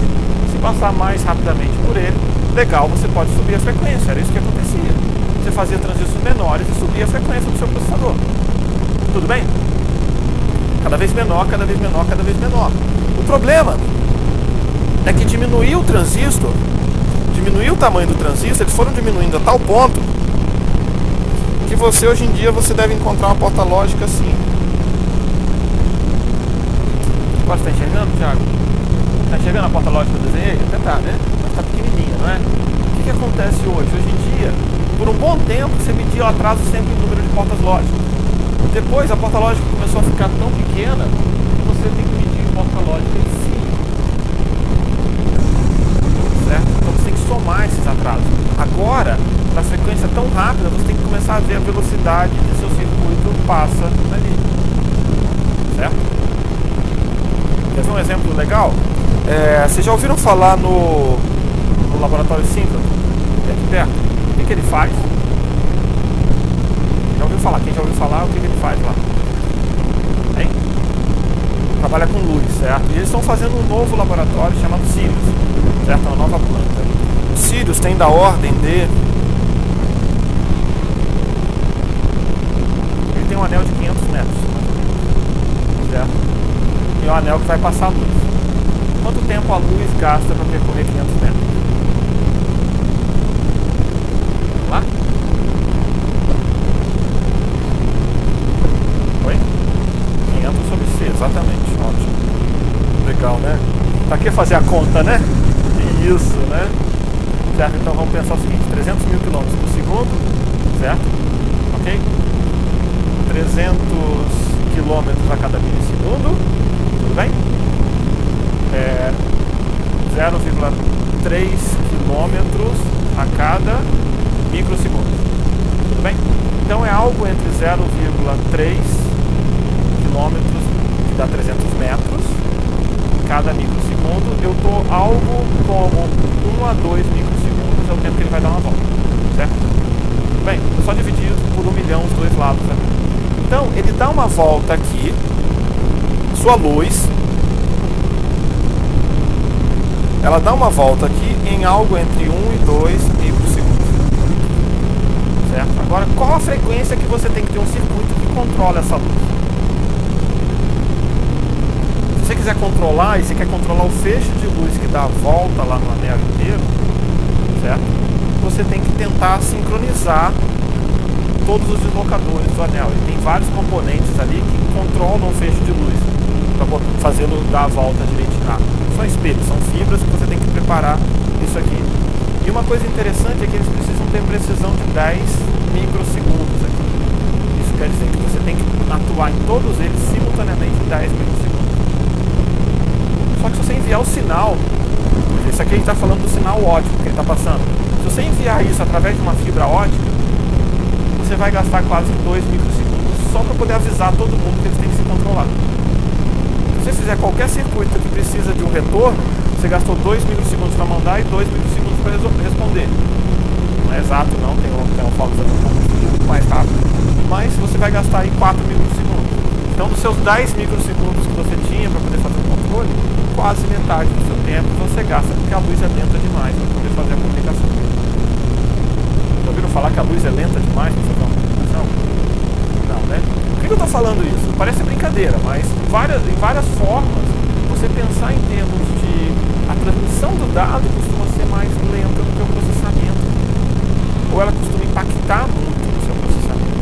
Se passar mais rapidamente por ele, legal, você pode subir a frequência. Era isso que acontecia. Você fazia transistores menores e subia a frequência do seu processador. Tudo bem? Cada vez menor, cada vez menor, cada vez menor. O problema é que diminuiu o transistor, diminuiu o tamanho do transistor, eles foram diminuindo a tal ponto que você, hoje em dia, você deve encontrar uma porta lógica assim. Agora você está enxergando, Thiago? Está enxergando a porta lógica que eu desenhei? Até tá, né? Mas está pequenininha, não é? O que acontece hoje? Hoje em dia, por um bom tempo, você media o atraso sempre em número de portas lógicas. Depois, a porta lógica começou a ficar tão pequena que você tem que medir a porta lógica em si. Certo? Então você tem que somar esses atrasos. Agora, na frequência tão rápida, você tem que começar a ver a velocidade que seu circuito passa ali. Certo? Quer ver um exemplo legal? Vocês já ouviram falar no laboratório Síncrono? Aqui perto. O que ele faz? Já ouviu falar? Quem já ouviu falar, o que ele faz lá? Hein? Trabalha com luz, certo? E eles estão fazendo um novo laboratório chamado Sirius, certo? Uma nova planta. O Sirius tem da ordem de... Ele tem um anel de 500 metros, certo? E é um anel que vai passar a luz. Quanto tempo a luz gasta para percorrer 500 metros? Lá? Oi? 500 sobre C, exatamente. Ótimo. Legal, né? Pra que fazer a conta, né? Isso, né? Certo? Então vamos pensar o seguinte: 300 mil quilômetros por segundo, certo? Ok? 300 quilômetros a cada milissegundo, tudo bem? 0,3 quilômetros a cada microsegundo, tudo bem? Então é algo entre 0,3 quilômetros, que dá 300 metros, cada microsegundo. Eu estou algo como 1 a 2 microsegundos, é o tempo que ele vai dar uma volta, certo? Bem, eu só dividi por 1 milhão os dois lados, né? Então, ele dá uma volta aqui, sua luz, ela dá uma volta aqui em algo entre 1 e 2 microsegundos, certo? Agora, qual a frequência que você tem que ter um circuito que controla essa luz? Se você quiser controlar, e você quer controlar o feixe de luz que dá a volta lá no anel inteiro, certo? Você tem que tentar sincronizar todos os deslocadores do anel. Ele tem vários componentes ali que controlam o feixe de luz para fazê-lo dar a volta direitinho. São espelhos, são fibras que você tem que preparar isso aqui. E uma coisa interessante é que eles precisam ter precisão de 10 microsegundos aqui. Isso quer dizer que você tem que atuar em todos eles simultaneamente em 10 microsegundos. Só que se você enviar o sinal, isso aqui a gente está falando do sinal óptico que ele está passando. Se você enviar isso através de uma fibra ótica, você vai gastar quase 2 microsegundos só para poder avisar todo mundo que eles têm que se controlar. Se você fizer qualquer circuito que precisa de um retorno, você gastou 2 microsegundos para mandar e 2 microsegundos para responder. Não é exato não, tem um foco um pouco mais rápido, mas você vai gastar aí 4 microsegundos. Então dos seus 10 microsegundos que você tinha para poder fazer o controle, quase metade do seu tempo você gasta, porque a luz é lenta demais para poder fazer a comunicação. Já ouviram falar que a luz é lenta demais para fazer uma comunicação? Não, né? Por que eu estou falando isso? Parece brincadeira, mas em várias formas, você pensar em termos de a transmissão do dado costuma ser mais lenta do que o processamento. Ou ela costuma impactar muito no seu processamento.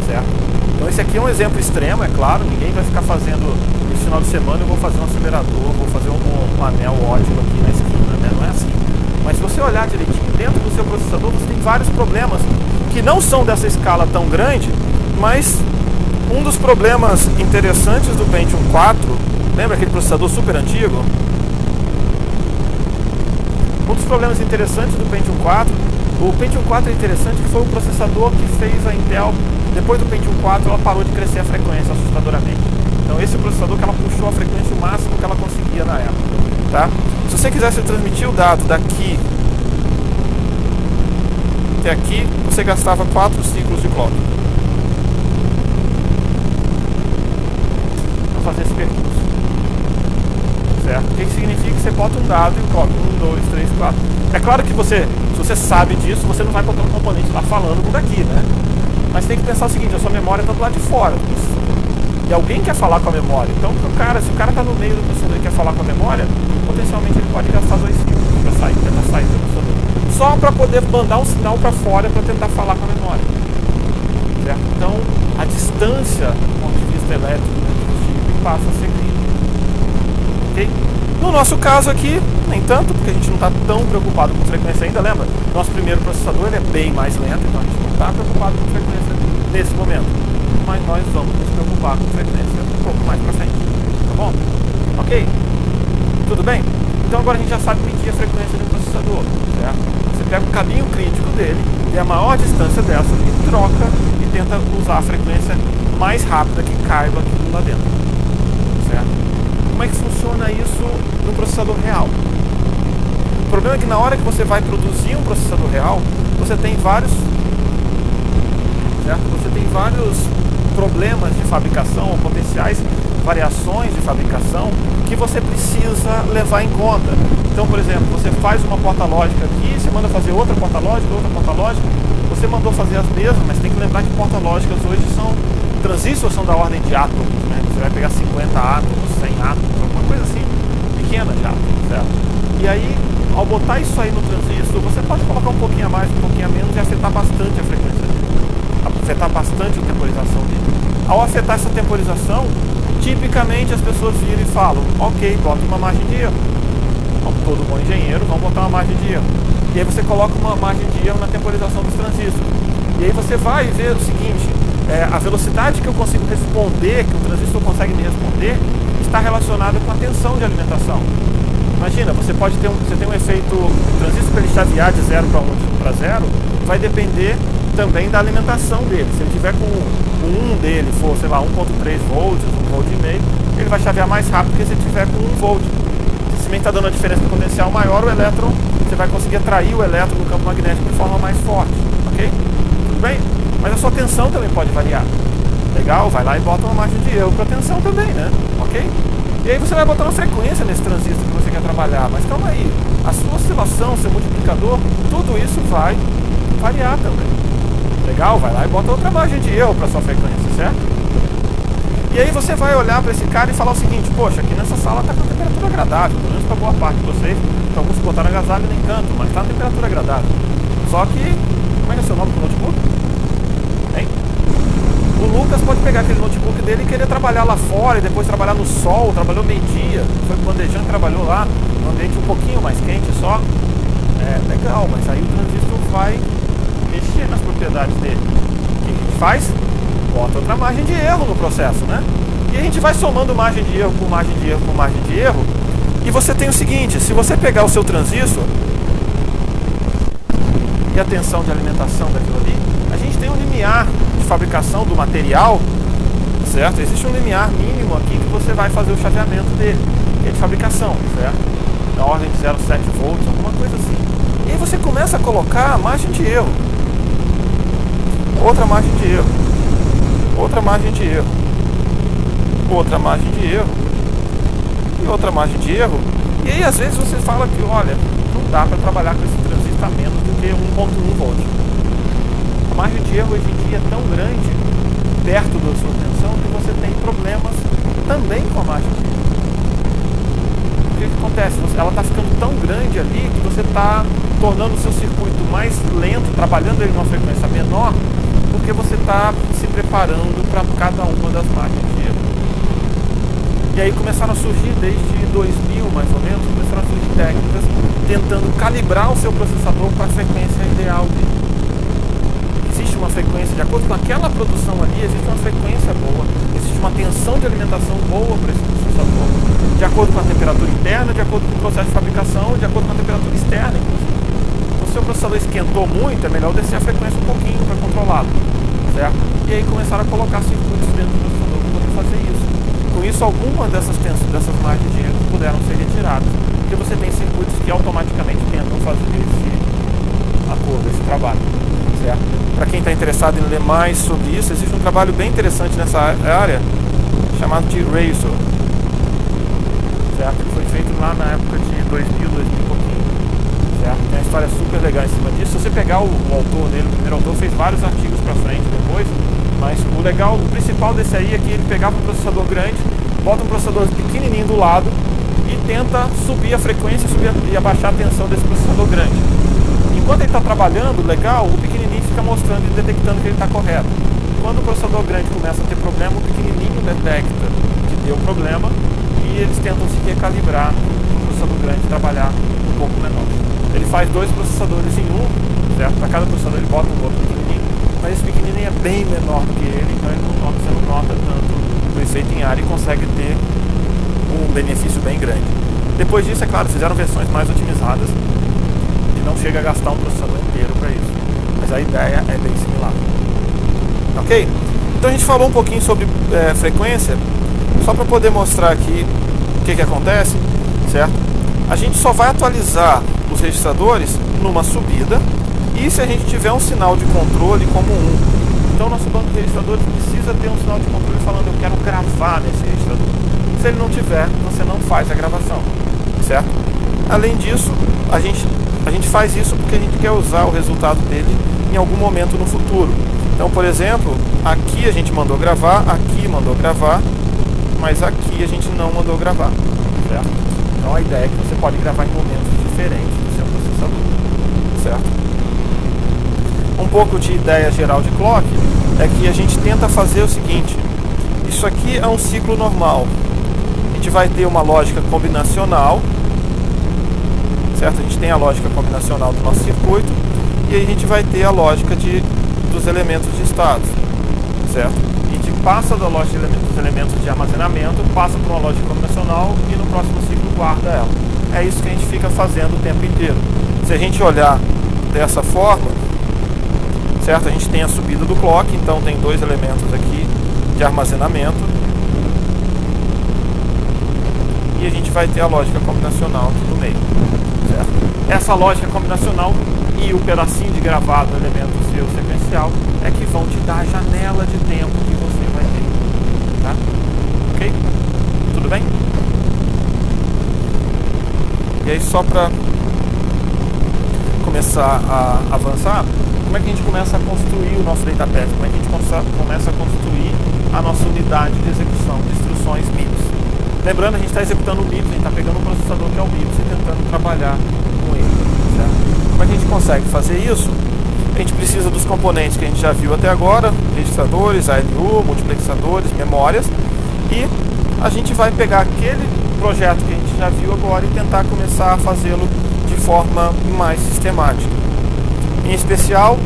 Certo? Então esse aqui é um exemplo extremo, é claro, ninguém vai ficar fazendo, esse final de semana eu vou fazer um acelerador, vou fazer um anel ótico aqui na esquina, né? Não é assim. Mas se você olhar direitinho, dentro do seu processador você tem vários problemas que não são dessa escala tão grande, mas um dos problemas interessantes do Pentium 4, lembra aquele processador super antigo? Um dos problemas interessantes do Pentium 4, o Pentium 4 é interessante que foi o processador que fez a Intel, depois do Pentium 4 ela parou de crescer a frequência assustadoramente. Então esse é o processador que ela puxou a frequência o máximo que ela conseguia na época. Tá? Se você quisesse transmitir o dado daqui até aqui, você gastava 4 ciclos de clock para fazer esse percurso. Certo? O que significa que você bota um dado e coloca 1, 2, 3, 4. É claro que se você sabe disso, você não vai botar um componente lá falando por daqui, né? Mas tem que pensar o seguinte, a sua memória está do lado de fora do processador. E alguém quer falar com a memória. Então, se o cara está no meio do processador e quer falar com a memória, potencialmente ele pode gastar 2 ciclos para tentar sair do processador. Só para poder mandar um sinal para fora para tentar falar com a memória. Certo? Então, a distância do ponto de vista elétrico do chip passa a ser crítica. Okay? No nosso caso aqui, nem tanto, porque a gente não está tão preocupado com frequência ainda, lembra? Nosso primeiro processador ele é bem mais lento, então a gente não está preocupado com frequência nesse momento. Mas nós vamos nos preocupar com frequência um pouco mais para frente. Tá bom? Ok? Tudo bem? Então agora a gente já sabe medir a frequência do processador, certo? Você pega o caminho crítico dele, e a maior distância dessa, e troca e tenta usar a frequência mais rápida que caiba aqui lá dentro. Certo? Como é que funciona isso no processador real? O problema é que na hora que você vai produzir um processador real, você tem vários problemas de fabricação ou potenciais variações de fabricação que você precisa levar em conta. Então, por exemplo, você faz uma porta lógica aqui, você manda fazer outra porta lógica, você mandou fazer as mesmas, mas tem que lembrar que portas lógicas hoje transistores são da ordem de átomos, né? Você vai pegar 50 átomos, 100 átomos, alguma coisa assim, pequena de átomos, certo? E aí, ao botar isso aí no transistor, você pode colocar um pouquinho a mais, um pouquinho a menos e afetar bastante a frequência dele, afetar bastante a temporização dele. Ao afetar essa temporização, tipicamente as pessoas viram e falam, ok, bota uma margem de erro. Como todo bom engenheiro, vamos botar uma margem de erro. E aí você coloca uma margem de erro na temporização dos transistores. E aí você vai ver o seguinte, a velocidade que eu consigo responder, que o transistor consegue me responder, está relacionada com a tensão de alimentação. Imagina, você tem um efeito, o transistor para ele chavear de 0 para 1 para 0, vai depender também da alimentação dele. Se ele tiver com o 1 dele for, sei lá, 1.3 volts, 1,5 volt, ele vai chavear mais rápido que se ele tiver com 1 volt. Se também está dando uma diferença de potencial maior, o elétron, você vai conseguir atrair o elétron no campo magnético de forma mais forte, ok? Tudo bem? Mas a sua tensão também pode variar. Legal? Vai lá e bota uma margem de erro para tensão também, né? Ok? E aí você vai botar uma frequência nesse transistor que você quer trabalhar, mas calma aí, a sua oscilação, seu multiplicador, tudo isso vai variar também. Legal? Vai lá e bota outra margem de erro para sua frequência, certo? E aí você vai olhar para esse cara e falar o seguinte, poxa, aqui nessa sala está com uma temperatura agradável, pelo menos para boa parte de vocês, então alguns botaram agasalho nem canto, mas está uma temperatura agradável. Só que, como é que é o seu nome do notebook? Hein? O Lucas pode pegar aquele notebook dele e querer trabalhar lá fora e depois trabalhar no sol, trabalhou meio-dia, foi pro Bandejão e trabalhou lá, num ambiente um pouquinho mais quente só. É legal, mas aí o transistor vai mexer nas propriedades dele. O que a gente faz? Bota outra margem de erro no processo, né? E a gente vai somando margem de erro por margem de erro por margem de erro. E você tem o seguinte, se você pegar o seu transistor e a tensão de alimentação daquilo ali, a gente tem limiar de fabricação do material, certo? Existe um limiar mínimo aqui que você vai fazer o chaveamento dele, que é de fabricação, certo? Na ordem de 0,7 volts, alguma coisa assim. E aí você começa a colocar margem de erro. Outra margem de erro. Outra margem de erro. Outra margem de erro. E outra margem de erro. E aí às vezes você fala que, olha, não dá para trabalhar com esse transistor a menos do que 1.1 volts. A margem de erro hoje em dia é tão grande, perto da sua tensão, que você tem problemas também com a margem de erro. O que acontece? Ela está ficando tão grande ali que você está tornando o seu circuito mais lento, trabalhando ele numa frequência menor, porque você está se preparando para cada uma das margens de erro. E aí começaram a surgir, desde 2000 mais ou menos, começaram a surgir técnicas tentando calibrar o seu processador para a frequência ideal dele. Existe uma frequência, de acordo com aquela produção ali, existe uma frequência boa, existe uma tensão de alimentação boa para esse processador, de acordo com a temperatura interna, de acordo com o processo de fabricação, de acordo com a temperatura externa, inclusive. Se o seu processador esquentou muito, é melhor descer a frequência um pouquinho para controlá-lo, certo? E aí começaram a colocar circuitos dentro do processador para poder fazer isso. Com isso, algumas dessas margens de erro puderam ser retiradas, porque você tem circuitos que automaticamente tentam fazer esse acordo, esse trabalho. Para quem está interessado em ler mais sobre isso, existe um trabalho bem interessante nessa área, chamado de Razor. Certo? Ele foi feito lá na época de 2000 e pouquinho. Certo? Tem uma história super legal em cima disso. Se você pegar o autor dele, o primeiro autor fez vários artigos para frente depois, mas o principal desse aí é que ele pegava um processador grande, bota um processador pequenininho do lado e tenta subir a frequência e abaixar a tensão desse processador grande. Enquanto ele está trabalhando, legal, o pequenininho fica mostrando e detectando que ele está correto. Quando o processador grande começa a ter problema, o pequenininho detecta que deu problema e eles tentam se recalibrar para o processador grande trabalhar um pouco menor. Ele faz 2 processadores em um, certo? Para cada processador ele bota um outro pequenininho, mas esse pequenininho é bem menor do que ele, então você não nota tanto o efeito em área e consegue ter um benefício bem grande. Depois disso, é claro, fizeram versões mais otimizadas, não chega a gastar um processador inteiro para isso, mas a ideia é bem similar. Ok? Então a gente falou um pouquinho sobre frequência, só para poder mostrar aqui o que acontece, certo? A gente só vai atualizar os registradores numa subida e se a gente tiver um sinal de controle como 1. Então nosso banco de registradores precisa ter um sinal de controle falando eu quero gravar nesse registrador. Se ele não tiver, você não faz a gravação, certo? Além disso, a gente faz isso porque a gente quer usar o resultado dele em algum momento no futuro. Então, por exemplo, aqui a gente mandou gravar, aqui mandou gravar, mas aqui a gente não mandou gravar, certo? Então a ideia é que você pode gravar em momentos diferentes do seu processador, certo? Um pouco de ideia geral de clock é que a gente tenta fazer o seguinte: isso aqui é um ciclo normal. A gente vai ter uma lógica combinacional, certo? A gente tem a lógica combinacional do nosso circuito e aí a gente vai ter a lógica dos elementos de estado, certo? A gente passa da lógica dos elementos de armazenamento, passa para uma lógica combinacional e no próximo ciclo guarda ela. É isso que a gente fica fazendo o tempo inteiro. Se a gente olhar dessa forma, certo? A gente tem a subida do clock, então tem 2 elementos aqui de armazenamento e a gente vai ter a lógica combinacional aqui no meio, certo? Essa lógica combinacional e o pedacinho de gravado do elemento seu sequencial é que vão te dar a janela de tempo que você vai ter, tá? Ok? Tudo bem? E aí, só para começar a avançar, como é que a gente começa a construir o nosso datapath? Como é que a gente começa a construir a nossa unidade de execução de instruções MIPS? Lembrando, a gente está executando o MIPS, a gente está pegando o processador que é o MIPS e tentando trabalhar com ele, certo? Como é que a gente consegue fazer isso? A gente precisa dos componentes que a gente já viu até agora, registradores, ALU, multiplexadores, memórias, e a gente vai pegar aquele projeto que a gente já viu agora e tentar começar a fazê-lo de forma mais sistemática. Em especial,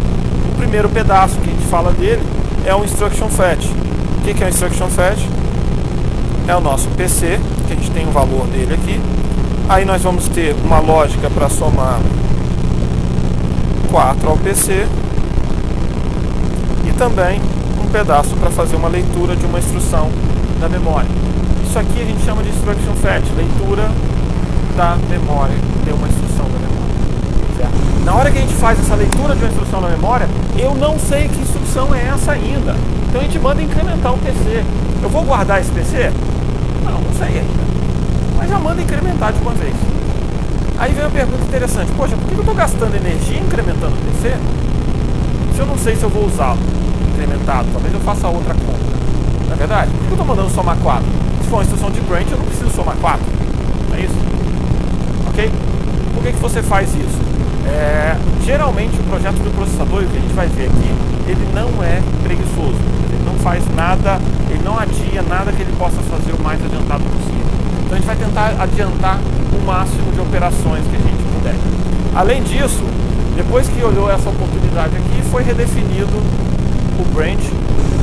o primeiro pedaço que a gente fala dele é o Instruction Fetch. O que é o Instruction Fetch? É o nosso PC, que a gente tem o valor dele aqui. Aí nós vamos ter uma lógica para somar 4 ao PC e também um pedaço para fazer uma leitura de uma instrução da memória. Isso aqui a gente chama de instruction fetch, leitura da memória de uma instrução da memória. Certo? Na hora que a gente faz essa leitura de uma instrução da memória, eu não sei que instrução é essa ainda. Então a gente manda incrementar o PC. Eu vou guardar esse PC? Não sei ainda. Mas já manda incrementar de uma vez. Aí vem uma pergunta interessante. Poxa, por que eu estou gastando energia incrementando o PC se eu não sei se eu vou usá-lo incrementado? Talvez eu faça outra conta. Não é verdade? Por que eu estou mandando somar 4? Se for uma instrução de branch, eu não preciso somar 4. Não é isso? Ok? Por que você faz isso? Geralmente o projeto do processador, o que a gente vai ver aqui, ele não é preguiçoso. Ele não faz nada, ele não adia nada que ele possa fazer o mais adiantado possível. Então a gente vai tentar adiantar o máximo de operações que a gente puder. Além disso, depois que olhou essa oportunidade aqui, foi redefinido o branch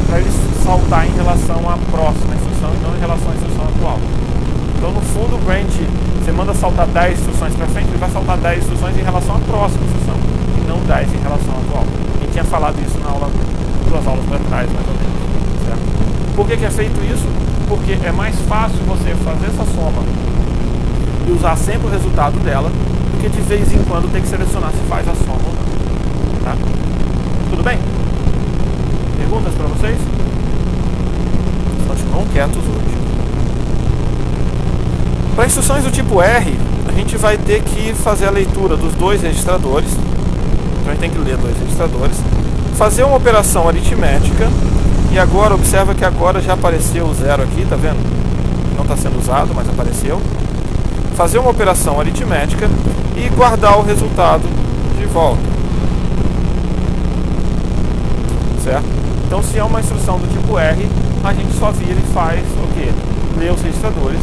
para ele saltar em relação à próxima instrução e não em relação à instrução atual. Então no fundo o branch, você manda saltar 10 instruções para frente, ele vai saltar 10 instruções em relação à próxima instrução e não 10 em relação à atual. A gente tinha falado isso na aula, 2 aulas para trás mais ou menos. Certo? Por que é feito isso? Porque é mais fácil você fazer essa soma e usar sempre o resultado dela do que de vez em quando ter que selecionar se faz a soma ou não. Tá? Tudo bem? Perguntas para vocês? Continuam quietos hoje. Para instruções do tipo R, a gente vai ter que fazer a leitura dos 2 registradores. Então a gente tem que ler 2 registradores, fazer uma operação aritmética. E agora, observa que agora já apareceu o 0 aqui, tá vendo? Não está sendo usado, mas apareceu. Fazer uma operação aritmética e guardar o resultado de volta. Certo? Então, se é uma instrução do tipo R, a gente só vira e faz o quê? Lê os registradores,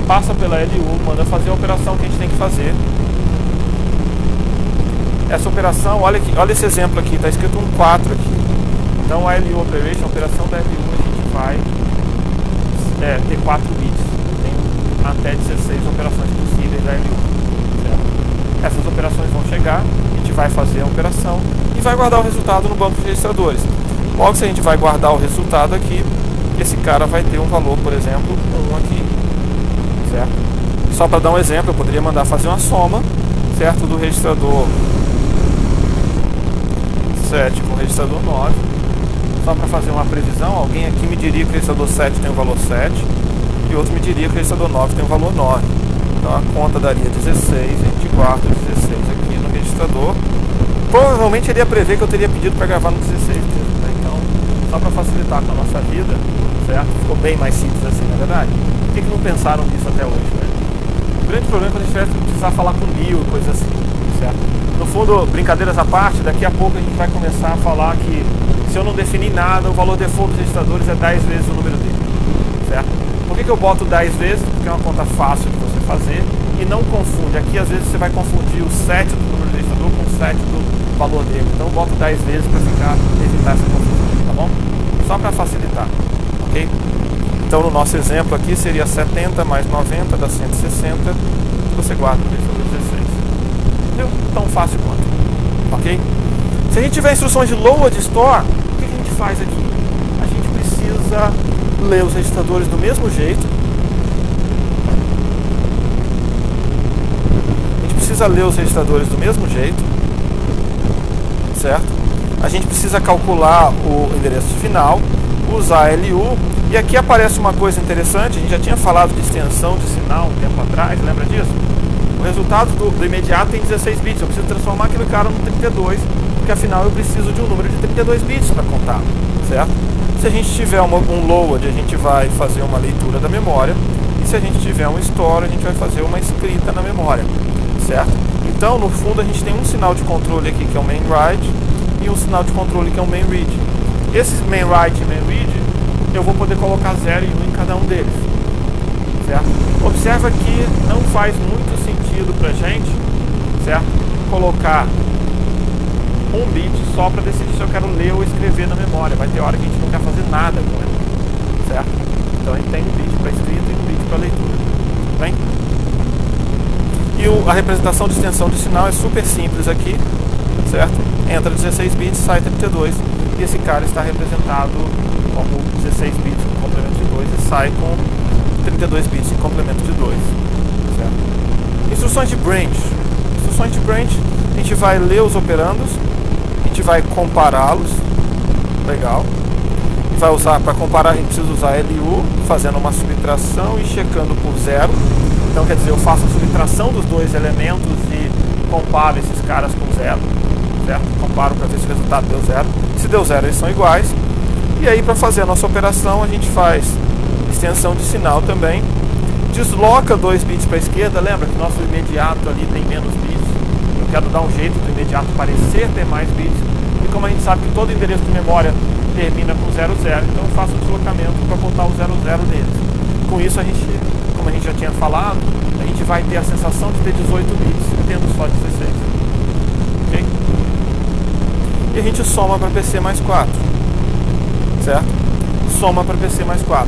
passa pela LU, manda fazer a operação que a gente tem que fazer. Essa operação, olha esse exemplo aqui, está escrito um 4 aqui. Então a LU Operation, a operação da LU, a gente vai ter 4 bits. Tem até 16 operações possíveis da LU. Certo? Essas operações vão chegar, a gente vai fazer a operação e vai guardar o resultado no banco de registradores. Logo, se a gente vai guardar o resultado aqui, esse cara vai ter um valor, por exemplo, 1 aqui. Certo? Só para dar um exemplo, eu poderia mandar fazer uma soma, certo, do registrador 7 com o registrador 9. Só para fazer uma previsão, alguém aqui me diria que o registrador 7 tem o valor 7 e outro me diria que o registrador 9 tem o valor 9. Então a conta daria 16, a gente guarda 16 aqui no registrador. Provavelmente ele ia prever que eu teria pedido para gravar no 16 mesmo, né? Então, só para facilitar com a nossa vida, certo? Ficou bem mais simples assim, na verdade. Por que não pensaram nisso até hoje, né? O grande problema é quando a gente vai precisar falar com mil e coisas assim, certo? No fundo, brincadeiras à parte, daqui a pouco a gente vai começar a falar que se eu não definir nada, o valor default dos registradores é 10 vezes o número dele, certo? Por que eu boto 10 vezes? Porque é uma conta fácil de você fazer e não confunde. Aqui, às vezes, você vai confundir o 7 do número do registrador com o 7 do valor dele. Então, eu boto 10 vezes para evitar essa confusão, tá bom? Só para facilitar, ok? Então, no nosso exemplo aqui, seria 70 mais 90 dá 160. Você guarda o registrador 16. Entendeu? Tão fácil quanto, ok? Se a gente tiver instruções de load store, o que a gente faz aqui? A gente precisa ler os registradores do mesmo jeito. Certo? A gente precisa calcular o endereço final, usar LU, e aqui aparece uma coisa interessante, a gente já tinha falado de extensão de sinal um tempo atrás, lembra disso? O resultado do imediato tem 16 bits, eu preciso transformar aquele cara no 32, porque afinal eu preciso de um número de 32 bits para contar, certo? Se a gente tiver um load, a gente vai fazer uma leitura da memória, e se a gente tiver um store, a gente vai fazer uma escrita na memória, certo? Então, no fundo, a gente tem um sinal de controle aqui que é o main write, e um sinal de controle que é o main read. Esses main write e main read, eu vou poder colocar 0 e 1 em cada um deles, certo? Observa que não faz muito sentido pra gente, certo? Colocar um bit só para decidir se eu quero ler ou escrever na memória. Vai ter hora que a gente não quer fazer nada com ela, certo? Então a gente tem um bit para escrita e um bit para leitura, bem? E a representação de extensão de sinal é super simples aqui, certo? Entra 16 bits, sai 32. e esse cara está representado como 16 bits em complemento de 2 e sai com 32 bits em complemento de 2. Certo? Instruções de branch. Instruções de branch, a gente vai ler os operandos, a gente vai compará-los, legal. E vai usar, para comparar a gente precisa usar LU, fazendo uma subtração e checando por 0. Então quer dizer, eu faço a subtração dos dois elementos e comparo esses caras com 0. Certo? Comparo para ver se o resultado deu 0. Se deu 0, eles são iguais. E aí, para fazer a nossa operação, a gente faz extensão de sinal também. Desloca 2 bits para a esquerda. Lembra que nosso imediato ali tem menos bits. Eu quero dar um jeito do imediato parecer ter mais bits. E como a gente sabe que todo endereço de memória termina com 00, então eu faço um deslocamento para botar o 00 deles. Com isso, a gente, como a gente já tinha falado, a gente vai ter a sensação de ter 18 bits, tendo só 16. Ok? E a gente soma para PC mais 4. Certo? Soma para PC mais 4.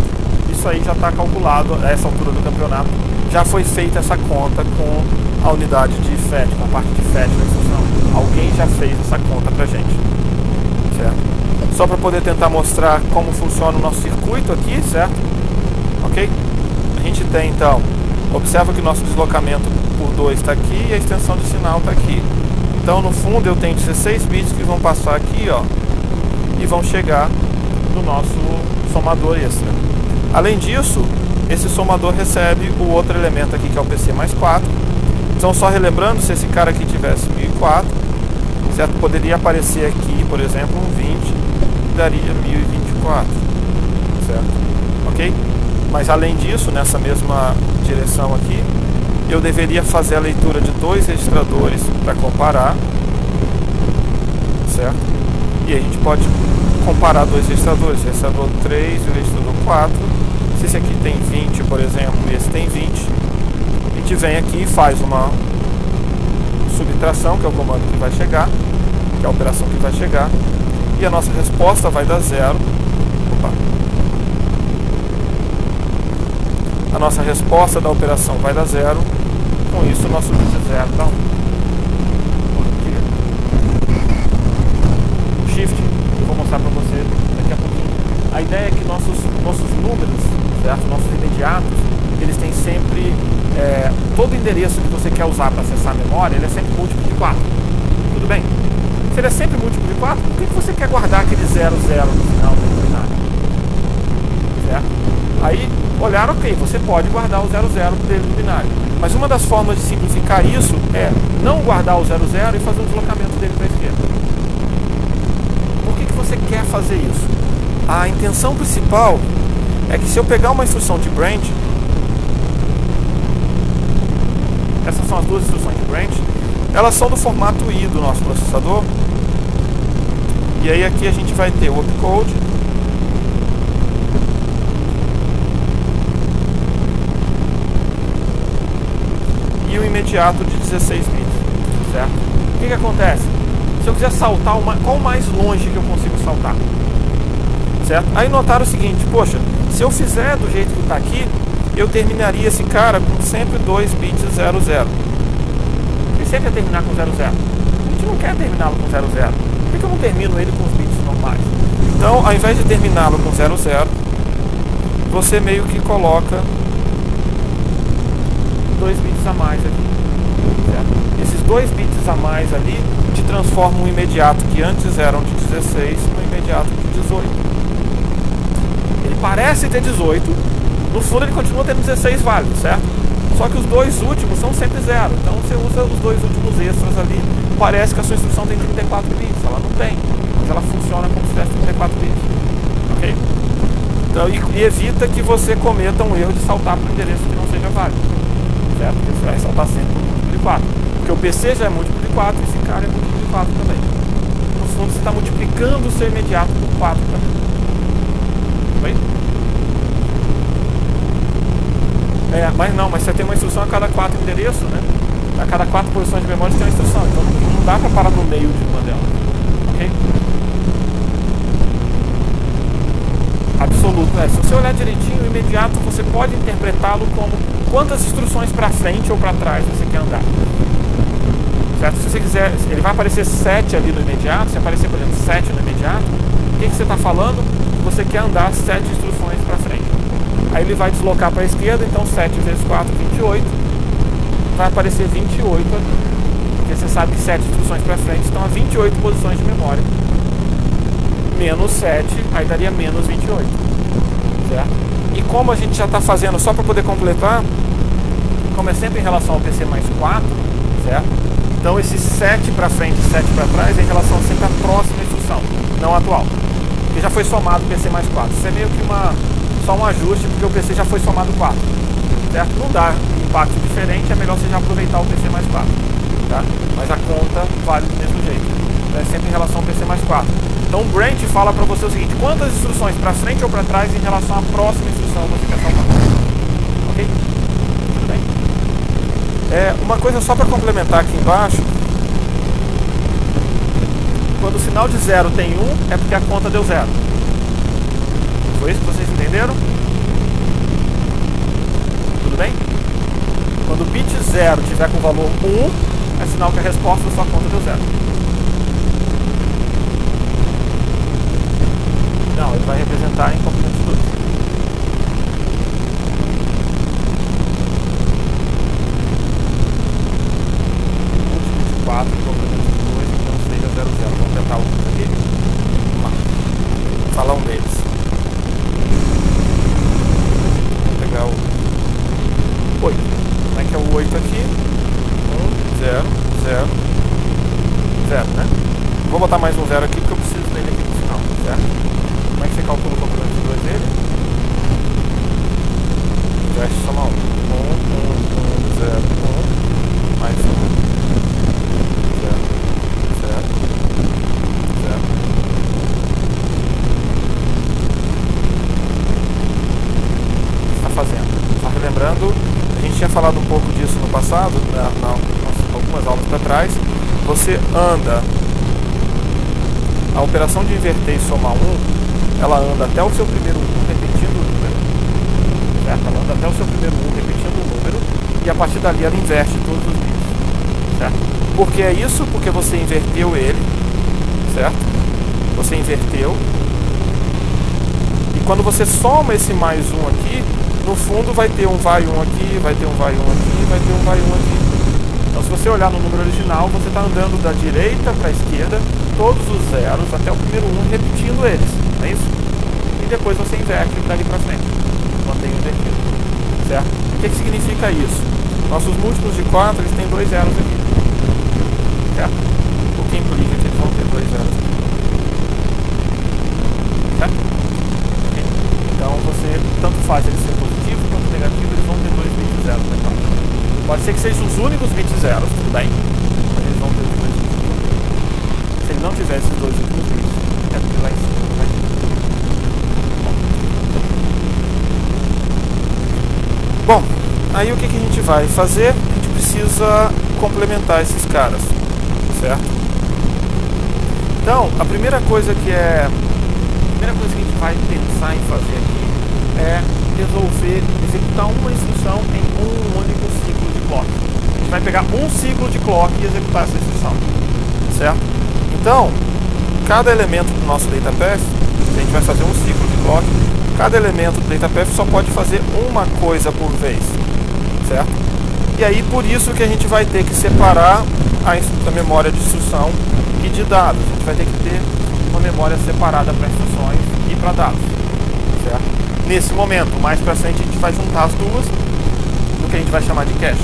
Isso aí já está calculado, a essa altura do campeonato, já foi feita essa conta com a unidade de FET, com a parte de FET da instrução. Alguém já fez essa conta para a gente. Certo? Só para poder tentar mostrar como funciona o nosso circuito aqui, certo? Ok? A gente tem então, observa que o nosso deslocamento por 2 está aqui e a extensão de sinal está aqui. Então no fundo eu tenho 16 bits que vão passar aqui, ó, e vão chegar no nosso somador extra. Além disso, esse somador recebe o outro elemento aqui que é o PC mais 4. Então só relembrando, se esse cara aqui tivesse 1004, certo? Poderia aparecer aqui, por exemplo, um 20, daria 1024, certo? Ok? Mas além disso, nessa mesma direção aqui, eu deveria fazer a leitura de 2 registradores para comparar, certo? E a gente pode comparar 2 registradores, o registrador 3 e o registrador 4. Se esse aqui tem 20, por exemplo, e esse tem 20, a gente vem aqui e faz uma subtração, que é o comando que vai chegar, que é a operação que vai chegar, e a nossa resposta vai dar 0. Opa. A nossa resposta da operação vai dar 0. Com isso, o nosso bit 0 dá 1. O shift, eu vou mostrar para você daqui a pouquinho. A ideia é que nossos números, certo? Nossos imediatos, eles têm sempre... todo endereço que você quer usar para acessar a memória, ele é sempre múltiplo de 4. Tudo bem? Se ele é sempre múltiplo de 4, por que você quer guardar aquele 00 no final do binário? Certo? Aí, olhar, ok, você pode guardar o 00 dele no binário. Mas uma das formas de simplificar isso é não guardar o 00 e fazer um deslocamento dele para a esquerda. Por que você quer fazer isso? A intenção principal é que se eu pegar uma instrução de branch, essas são as duas instruções de branch, elas são do formato I do nosso processador. E aí aqui a gente vai ter o opcode, e o imediato de 16 bits, certo? O que acontece? Se eu quiser saltar, qual o mais longe que eu consigo saltar? Certo? Aí notaram o seguinte, poxa, se eu fizer do jeito que está aqui, eu terminaria esse cara com sempre 2 bits 00. Ele sempre ia terminar com 00. A gente não quer terminá-lo com 00. Por que eu não termino ele com os bits normais? Então, ao invés de terminá-lo com 00, você meio que coloca 2 bits a mais ali. Certo? Esses 2 bits a mais ali te transformam um imediato que antes eram de 16 no imediato de 18. Ele parece ter 18, no fundo ele continua tendo 16 válidos, certo? Só que os 2 últimos são sempre 0. Então você usa os 2 últimos extras ali. Parece que a sua instrução tem 34 bits. Ela não tem, mas ela funciona como se tivesse 34 bits. Ok? Então, e evita que você cometa um erro de saltar para um endereço que não seja válido. Certo? Porque você vai saltar sempre por múltiplo de 4. Porque o PC já é múltiplo de 4 e esse cara é múltiplo de 4 também. No fundo você está multiplicando o seu imediato por 4 também. Oi? Mas você tem uma instrução a cada 4 endereços, né? A cada 4 posições de memória você tem uma instrução. Então não dá para parar no meio de uma delas. Ok? Absoluto. Se você olhar direitinho, o imediato você pode interpretá-lo como quantas instruções para frente ou para trás você quer andar. Certo? Se você quiser, ele vai aparecer 7 ali no imediato. Se aparecer, por exemplo, 7 no imediato, O que você está falando? Você quer andar 7 instruções para frente. Aí ele vai deslocar para a esquerda, então 7 vezes 4, 28. Vai aparecer 28 aqui. Porque você sabe que 7 instruções para frente estão a 28 posições de memória. Menos 7, aí daria menos 28. Certo? E como a gente já está fazendo, só para poder completar, como é sempre em relação ao PC mais 4, certo? Então esse 7 para frente e 7 para trás é em relação sempre à próxima instrução, não à atual. Porque já foi somado o PC mais 4. Isso é meio que só um ajuste, porque o PC já foi somado 4. Certo? Não dá impacto diferente, é melhor você já aproveitar o PC mais 4. Tá? Mas a conta vale do mesmo jeito. É sempre em relação ao PC mais 4. Então o Branch fala para você o seguinte: quantas instruções para frente ou para trás em relação à próxima instrução você quer salvar. Ok? Tudo bem? Uma coisa só para complementar aqui embaixo. Quando o sinal de 0 tem 1, é porque a conta deu 0. Foi isso que vocês entenderam? Tudo bem? Quando o bit 0 tiver com o valor 1, é sinal que a resposta da sua conta deu 0. Não, ele vai representar em complemento de 2. Múltiplo de 4 em complemento de 2, então seja 0, 0. Vamos tentar um aqui. Vamos lá. Vou falar um deles. Vamos pegar o 8. Como é que é o 8 aqui? 1, 0, 0, 0, né? Vou botar mais um 0 aqui porque eu preciso dele aqui no final, certo? Como é que você calcula o complemento de 2 dele? Investe soma 1. 1, 1, 1, 0, 1. Mais 1. 0, 0, 0. O que você está fazendo? Está relembrando? A gente tinha falado um pouco disso no passado, algumas aulas para trás. Você anda. A operação de inverter e somar 1. Ela anda até o seu primeiro 1 repetindo o número, certo? Ela anda até o seu primeiro 1 repetindo o número e a partir dali ela inverte todos os bits, certo? Por que é isso? Porque você inverteu ele, certo? Você inverteu e quando você soma esse mais 1 aqui, no fundo vai ter um vai 1 aqui, vai ter um vai 1 aqui, vai ter um vai 1 aqui. Então se você olhar no número original, você está andando da direita para a esquerda, todos os zeros até o primeiro 1 repetindo eles. Não é isso? E depois você inverte dali para frente. Mantém invertido. Certo? O que significa isso? Nossos múltiplos de 4 eles têm 2 zeros aqui. Certo? O que implica que eles vão ter 2 zeros aqui. Certo? Okay. Então você, tanto faz ele ser positivo quanto negativo, eles vão ter 2 bits zeros. Então, pode ser que sejam os únicos bits zeros, tudo bem? Mas eles vão ter os 2 bits. Se ele não tiver esses 2 últimos bits, é porque lá em cima. Bom, aí o que a gente vai fazer? A gente precisa complementar esses caras, certo? Então, a primeira coisa que a gente vai pensar em fazer aqui é resolver, executar uma instrução em um único ciclo de clock. A gente vai pegar um ciclo de clock e executar essa instrução, certo? Então, cada elemento do nosso DataPath, a gente vai fazer um ciclo de clock. Cada elemento do DataPath só pode fazer uma coisa por vez, certo? E aí por isso que a gente vai ter que separar a memória de instrução e de dados. A gente vai ter que ter uma memória separada para instruções e para dados, certo? Nesse momento, mais para frente a gente vai juntar as duas no que a gente vai chamar de cache,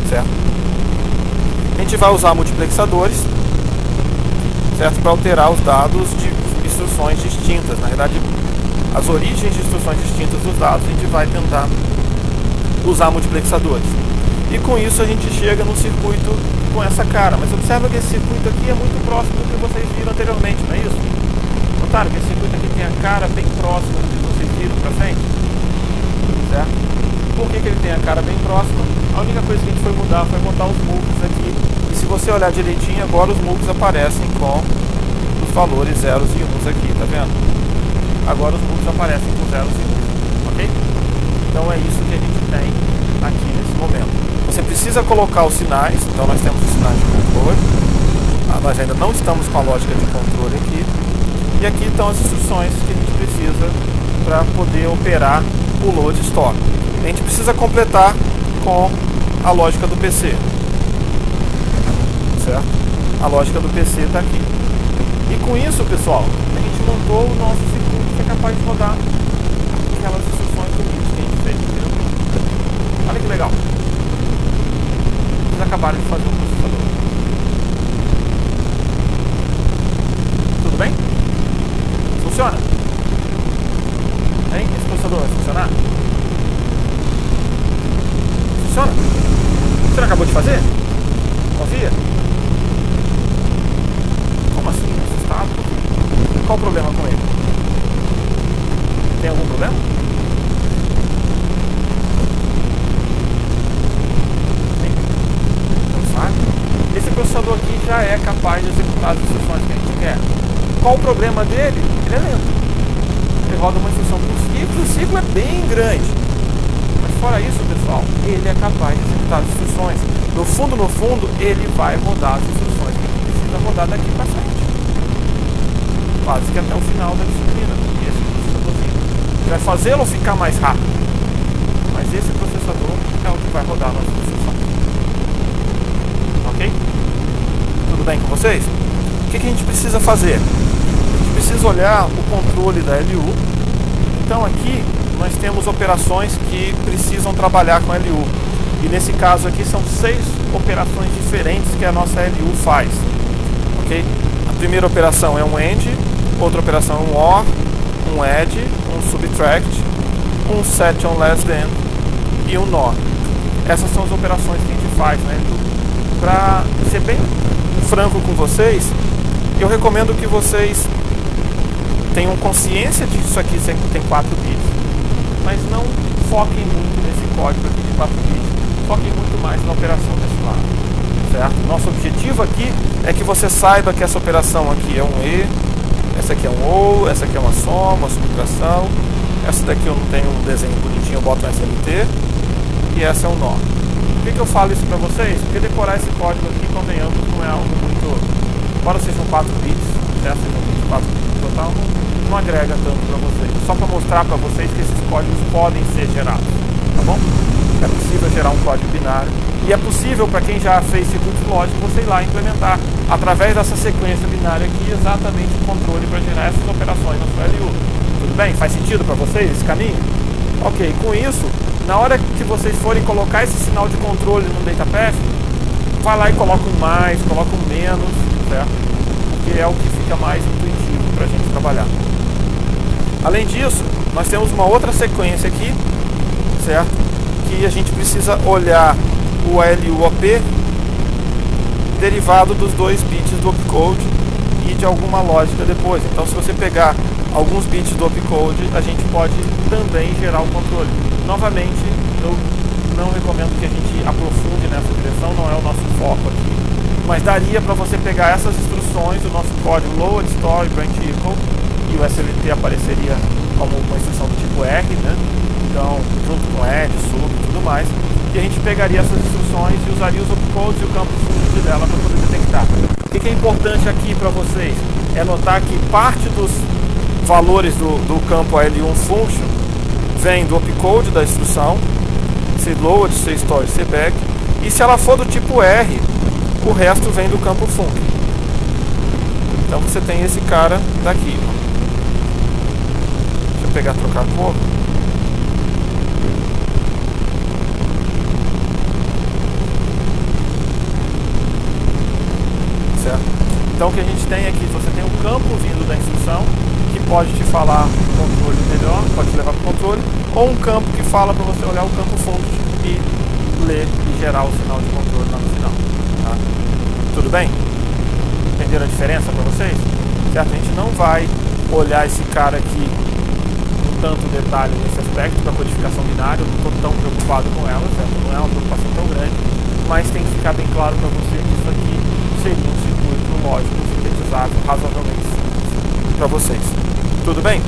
certo? A gente vai usar multiplexadores, certo? Para alterar os dados de instruções distintas. Na verdade, as origens de instruções distintas dos dados, a gente vai tentar usar multiplexadores. E com isso a gente chega no circuito com essa cara. Mas observa que esse circuito aqui é muito próximo do que vocês viram anteriormente, não é isso? Notaram que esse circuito aqui tem a cara bem próxima do que vocês viram para frente? Certo? Por que ele tem a cara bem próxima? A única coisa que a gente foi mudar foi botar os multiplos aqui. E se você olhar direitinho, agora os multiplos aparecem com os valores zeros e uns aqui, tá vendo? Agora os múltiplos aparecem com zeros e 1, ok? Então é isso que a gente tem aqui nesse momento. Você precisa colocar os sinais, então nós temos os sinais de controle. Nós ainda não estamos com a lógica de controle aqui. E aqui estão as instruções que a gente precisa para poder operar o load store. A gente precisa completar com a lógica do PC, certo? A lógica do PC está aqui. E com isso, pessoal, a gente montou o nosso circuito que é capaz de rodar aquelas instruções bonitas que a gente fez. Entendeu? Olha que legal. Eles acabaram de fazer um processador. Tudo bem? Funciona? Hein? Esse processador vai funcionar? Funciona? Você não acabou de fazer? Confia? Como assim? Assustado? Qual o problema com ele? Tem algum problema? Sim? Não sabe? Esse processador aqui já é capaz de executar as instruções que a gente quer. Qual o problema dele? Ele é lento. Ele roda uma instrução por ciclo, o ciclo é bem grande. Mas fora isso, pessoal, ele é capaz de executar as instruções. No fundo, ele vai rodar as instruções que a gente precisa rodar daqui para frente. Quase que até o final da disciplina. Esse processadorzinho vai fazê-lo ficar mais rápido. Mas esse processador é o que vai rodar as instruções. Ok? Tudo bem com vocês? O que a gente precisa fazer? A gente precisa olhar o controle da LU. Então aqui nós temos operações que precisam trabalhar com a LU. E nesse caso aqui são 6 operações diferentes que a nossa LU faz. Ok? A primeira operação é um AND, outra operação é um OR, um ADD, um SUBTRACT, um SET ON LESS THAN e um NOR. Essas são as operações que a gente faz na LU. Para ser bem franco com vocês, eu recomendo que vocês tenham consciência disso aqui tem 4 bits, mas não foquem muito nesse código aqui de 4 bits, foquem muito mais na operação desse lado, certo? Nosso objetivo aqui é que você saiba que essa operação aqui é um E, essa aqui é um OU, essa aqui é uma soma, uma subtração, essa daqui eu não tenho um desenho bonitinho, eu boto um SLT, e essa é um NOR. Por que eu falo isso para vocês? Porque decorar esse código aqui, convenhamos, não é algo muito... Embora sejam 4 bits, certo? Sejam 24 bits no total, não agrega tanto para vocês. Só para mostrar para vocês que esses códigos podem ser gerados, tá bom? É possível gerar um código binário e é possível para quem já fez circuitos lógicos você ir lá e implementar através dessa sequência binária aqui exatamente o controle para gerar essas operações na sua LU. Tudo bem? Faz sentido para vocês esse caminho? Ok, com isso, na hora que vocês forem colocar esse sinal de controle no DataPath, vai lá e coloca um mais, coloca um menos, certo? Porque é o que fica mais intuitivo para a gente trabalhar. Além disso, nós temos uma outra sequência aqui, certo? Que a gente precisa olhar o LUOP derivado dos 2 bits do opcode e de alguma lógica depois. Então, se você pegar alguns bits do opcode, a gente pode também gerar o controle. Novamente, eu não recomendo que a gente aprofunde nessa direção, não é o nosso foco aqui. Mas daria para você pegar essas instruções, o nosso código load, store, branch equal, e o SLT apareceria como uma instrução do tipo R, né? Então, junto com add, sub e tudo mais. E a gente pegaria essas instruções e usaria os opcodes e o campo fundo dela para poder detectar. O que é importante aqui para vocês? É notar que parte dos valores do campo L1 function vem do opcode da instrução, se load, se store, se back, e se ela for do tipo R, o resto vem do campo func. Então você tem esse cara daqui. Deixa eu pegar e trocar a cor. Certo? Então o que a gente tem aqui, você tem um campo vindo da instrução que pode te falar o controle melhor, pode te levar para o controle, ou um campo que fala para você olhar o campo func e ler e gerar o sinal de controle lá no final. Tá? Tudo bem? Entenderam a diferença para vocês? Certo? A gente não vai olhar esse cara aqui com tanto detalhe nesse aspecto da codificação binária, eu não estou tão preocupado com ela, certo? Não é uma preocupação tão grande, mas tem que ficar bem claro para você que isso aqui seria um circuito lógico sintetizado razoavelmente para vocês. Tudo bem?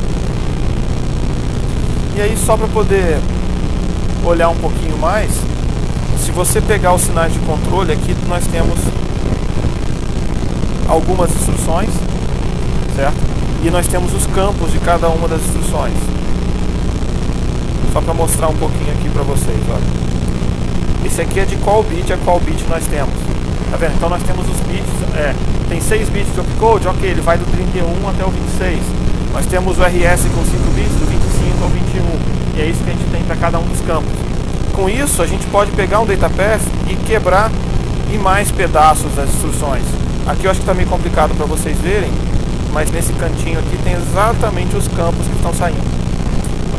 E aí, só para poder olhar um pouquinho mais, se você pegar os sinais de controle, aqui nós temos algumas instruções, certo? e nós temos os campos de cada uma das instruções. Só para mostrar um pouquinho aqui para vocês, olha. Esse aqui é de qual bit a qual bit nós temos. Tá vendo? Então nós temos os bits, tem 6 bits de opcode, ok, ele vai do 31 até o 26. Nós temos o RS com 5 bits, do 25 ao 21. E é isso que a gente tem para cada um dos campos. Com isso, a gente pode pegar um datapath e quebrar em mais pedaços as instruções. Aqui eu acho que está meio complicado para vocês verem, mas nesse cantinho aqui tem exatamente os campos que estão saindo.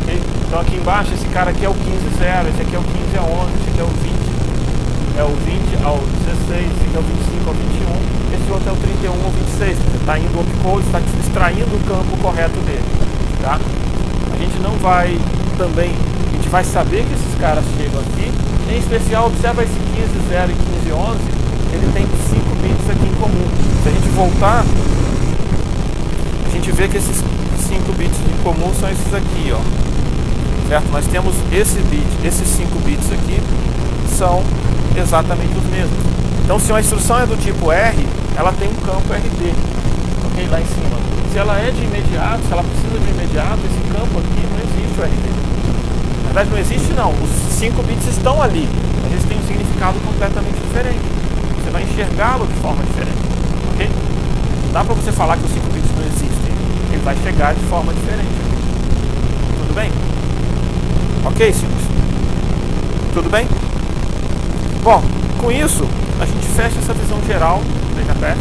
Okay? Então aqui embaixo, esse cara aqui é o 15.0, esse aqui é o 15 a 11, esse aqui é o 20. É o 20 ao 16, esse aqui é o 25 ao 21, esse outro é o 31 ao 26. Está indo o opcode, está extraindo o campo correto dele. Tá? A gente não vai também, a gente vai saber que esses caras chegam aqui. Em especial, observa esse 15.0 e 15.11, ele tem 5 bits aqui em comum. Se a gente voltar, a gente vê que esses 5 bits em comum são esses aqui, ó. Certo? Nós temos esse bit, esses 5 bits aqui são exatamente os mesmos. Então, se uma instrução é do tipo R, ela tem um campo RD, ok? Lá em cima. Se ela é de imediato, se ela precisa de imediato, esse campo aqui não existe o RD. Na verdade, não existe não. Os 5 bits estão ali, mas eles têm um significado completamente diferente. Você vai enxergá-lo de forma diferente, ok? Não dá para você falar que os 5 bits não existem. Ele vai chegar de forma diferente. Tudo bem? Ok, senhores? Tudo bem? Bom, com isso, a gente fecha essa visão geral do datapath,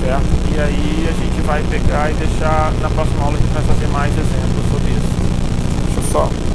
certo? E aí a gente vai pegar e deixar, na próxima aula a gente vai fazer mais exemplos sobre isso. Deixa eu só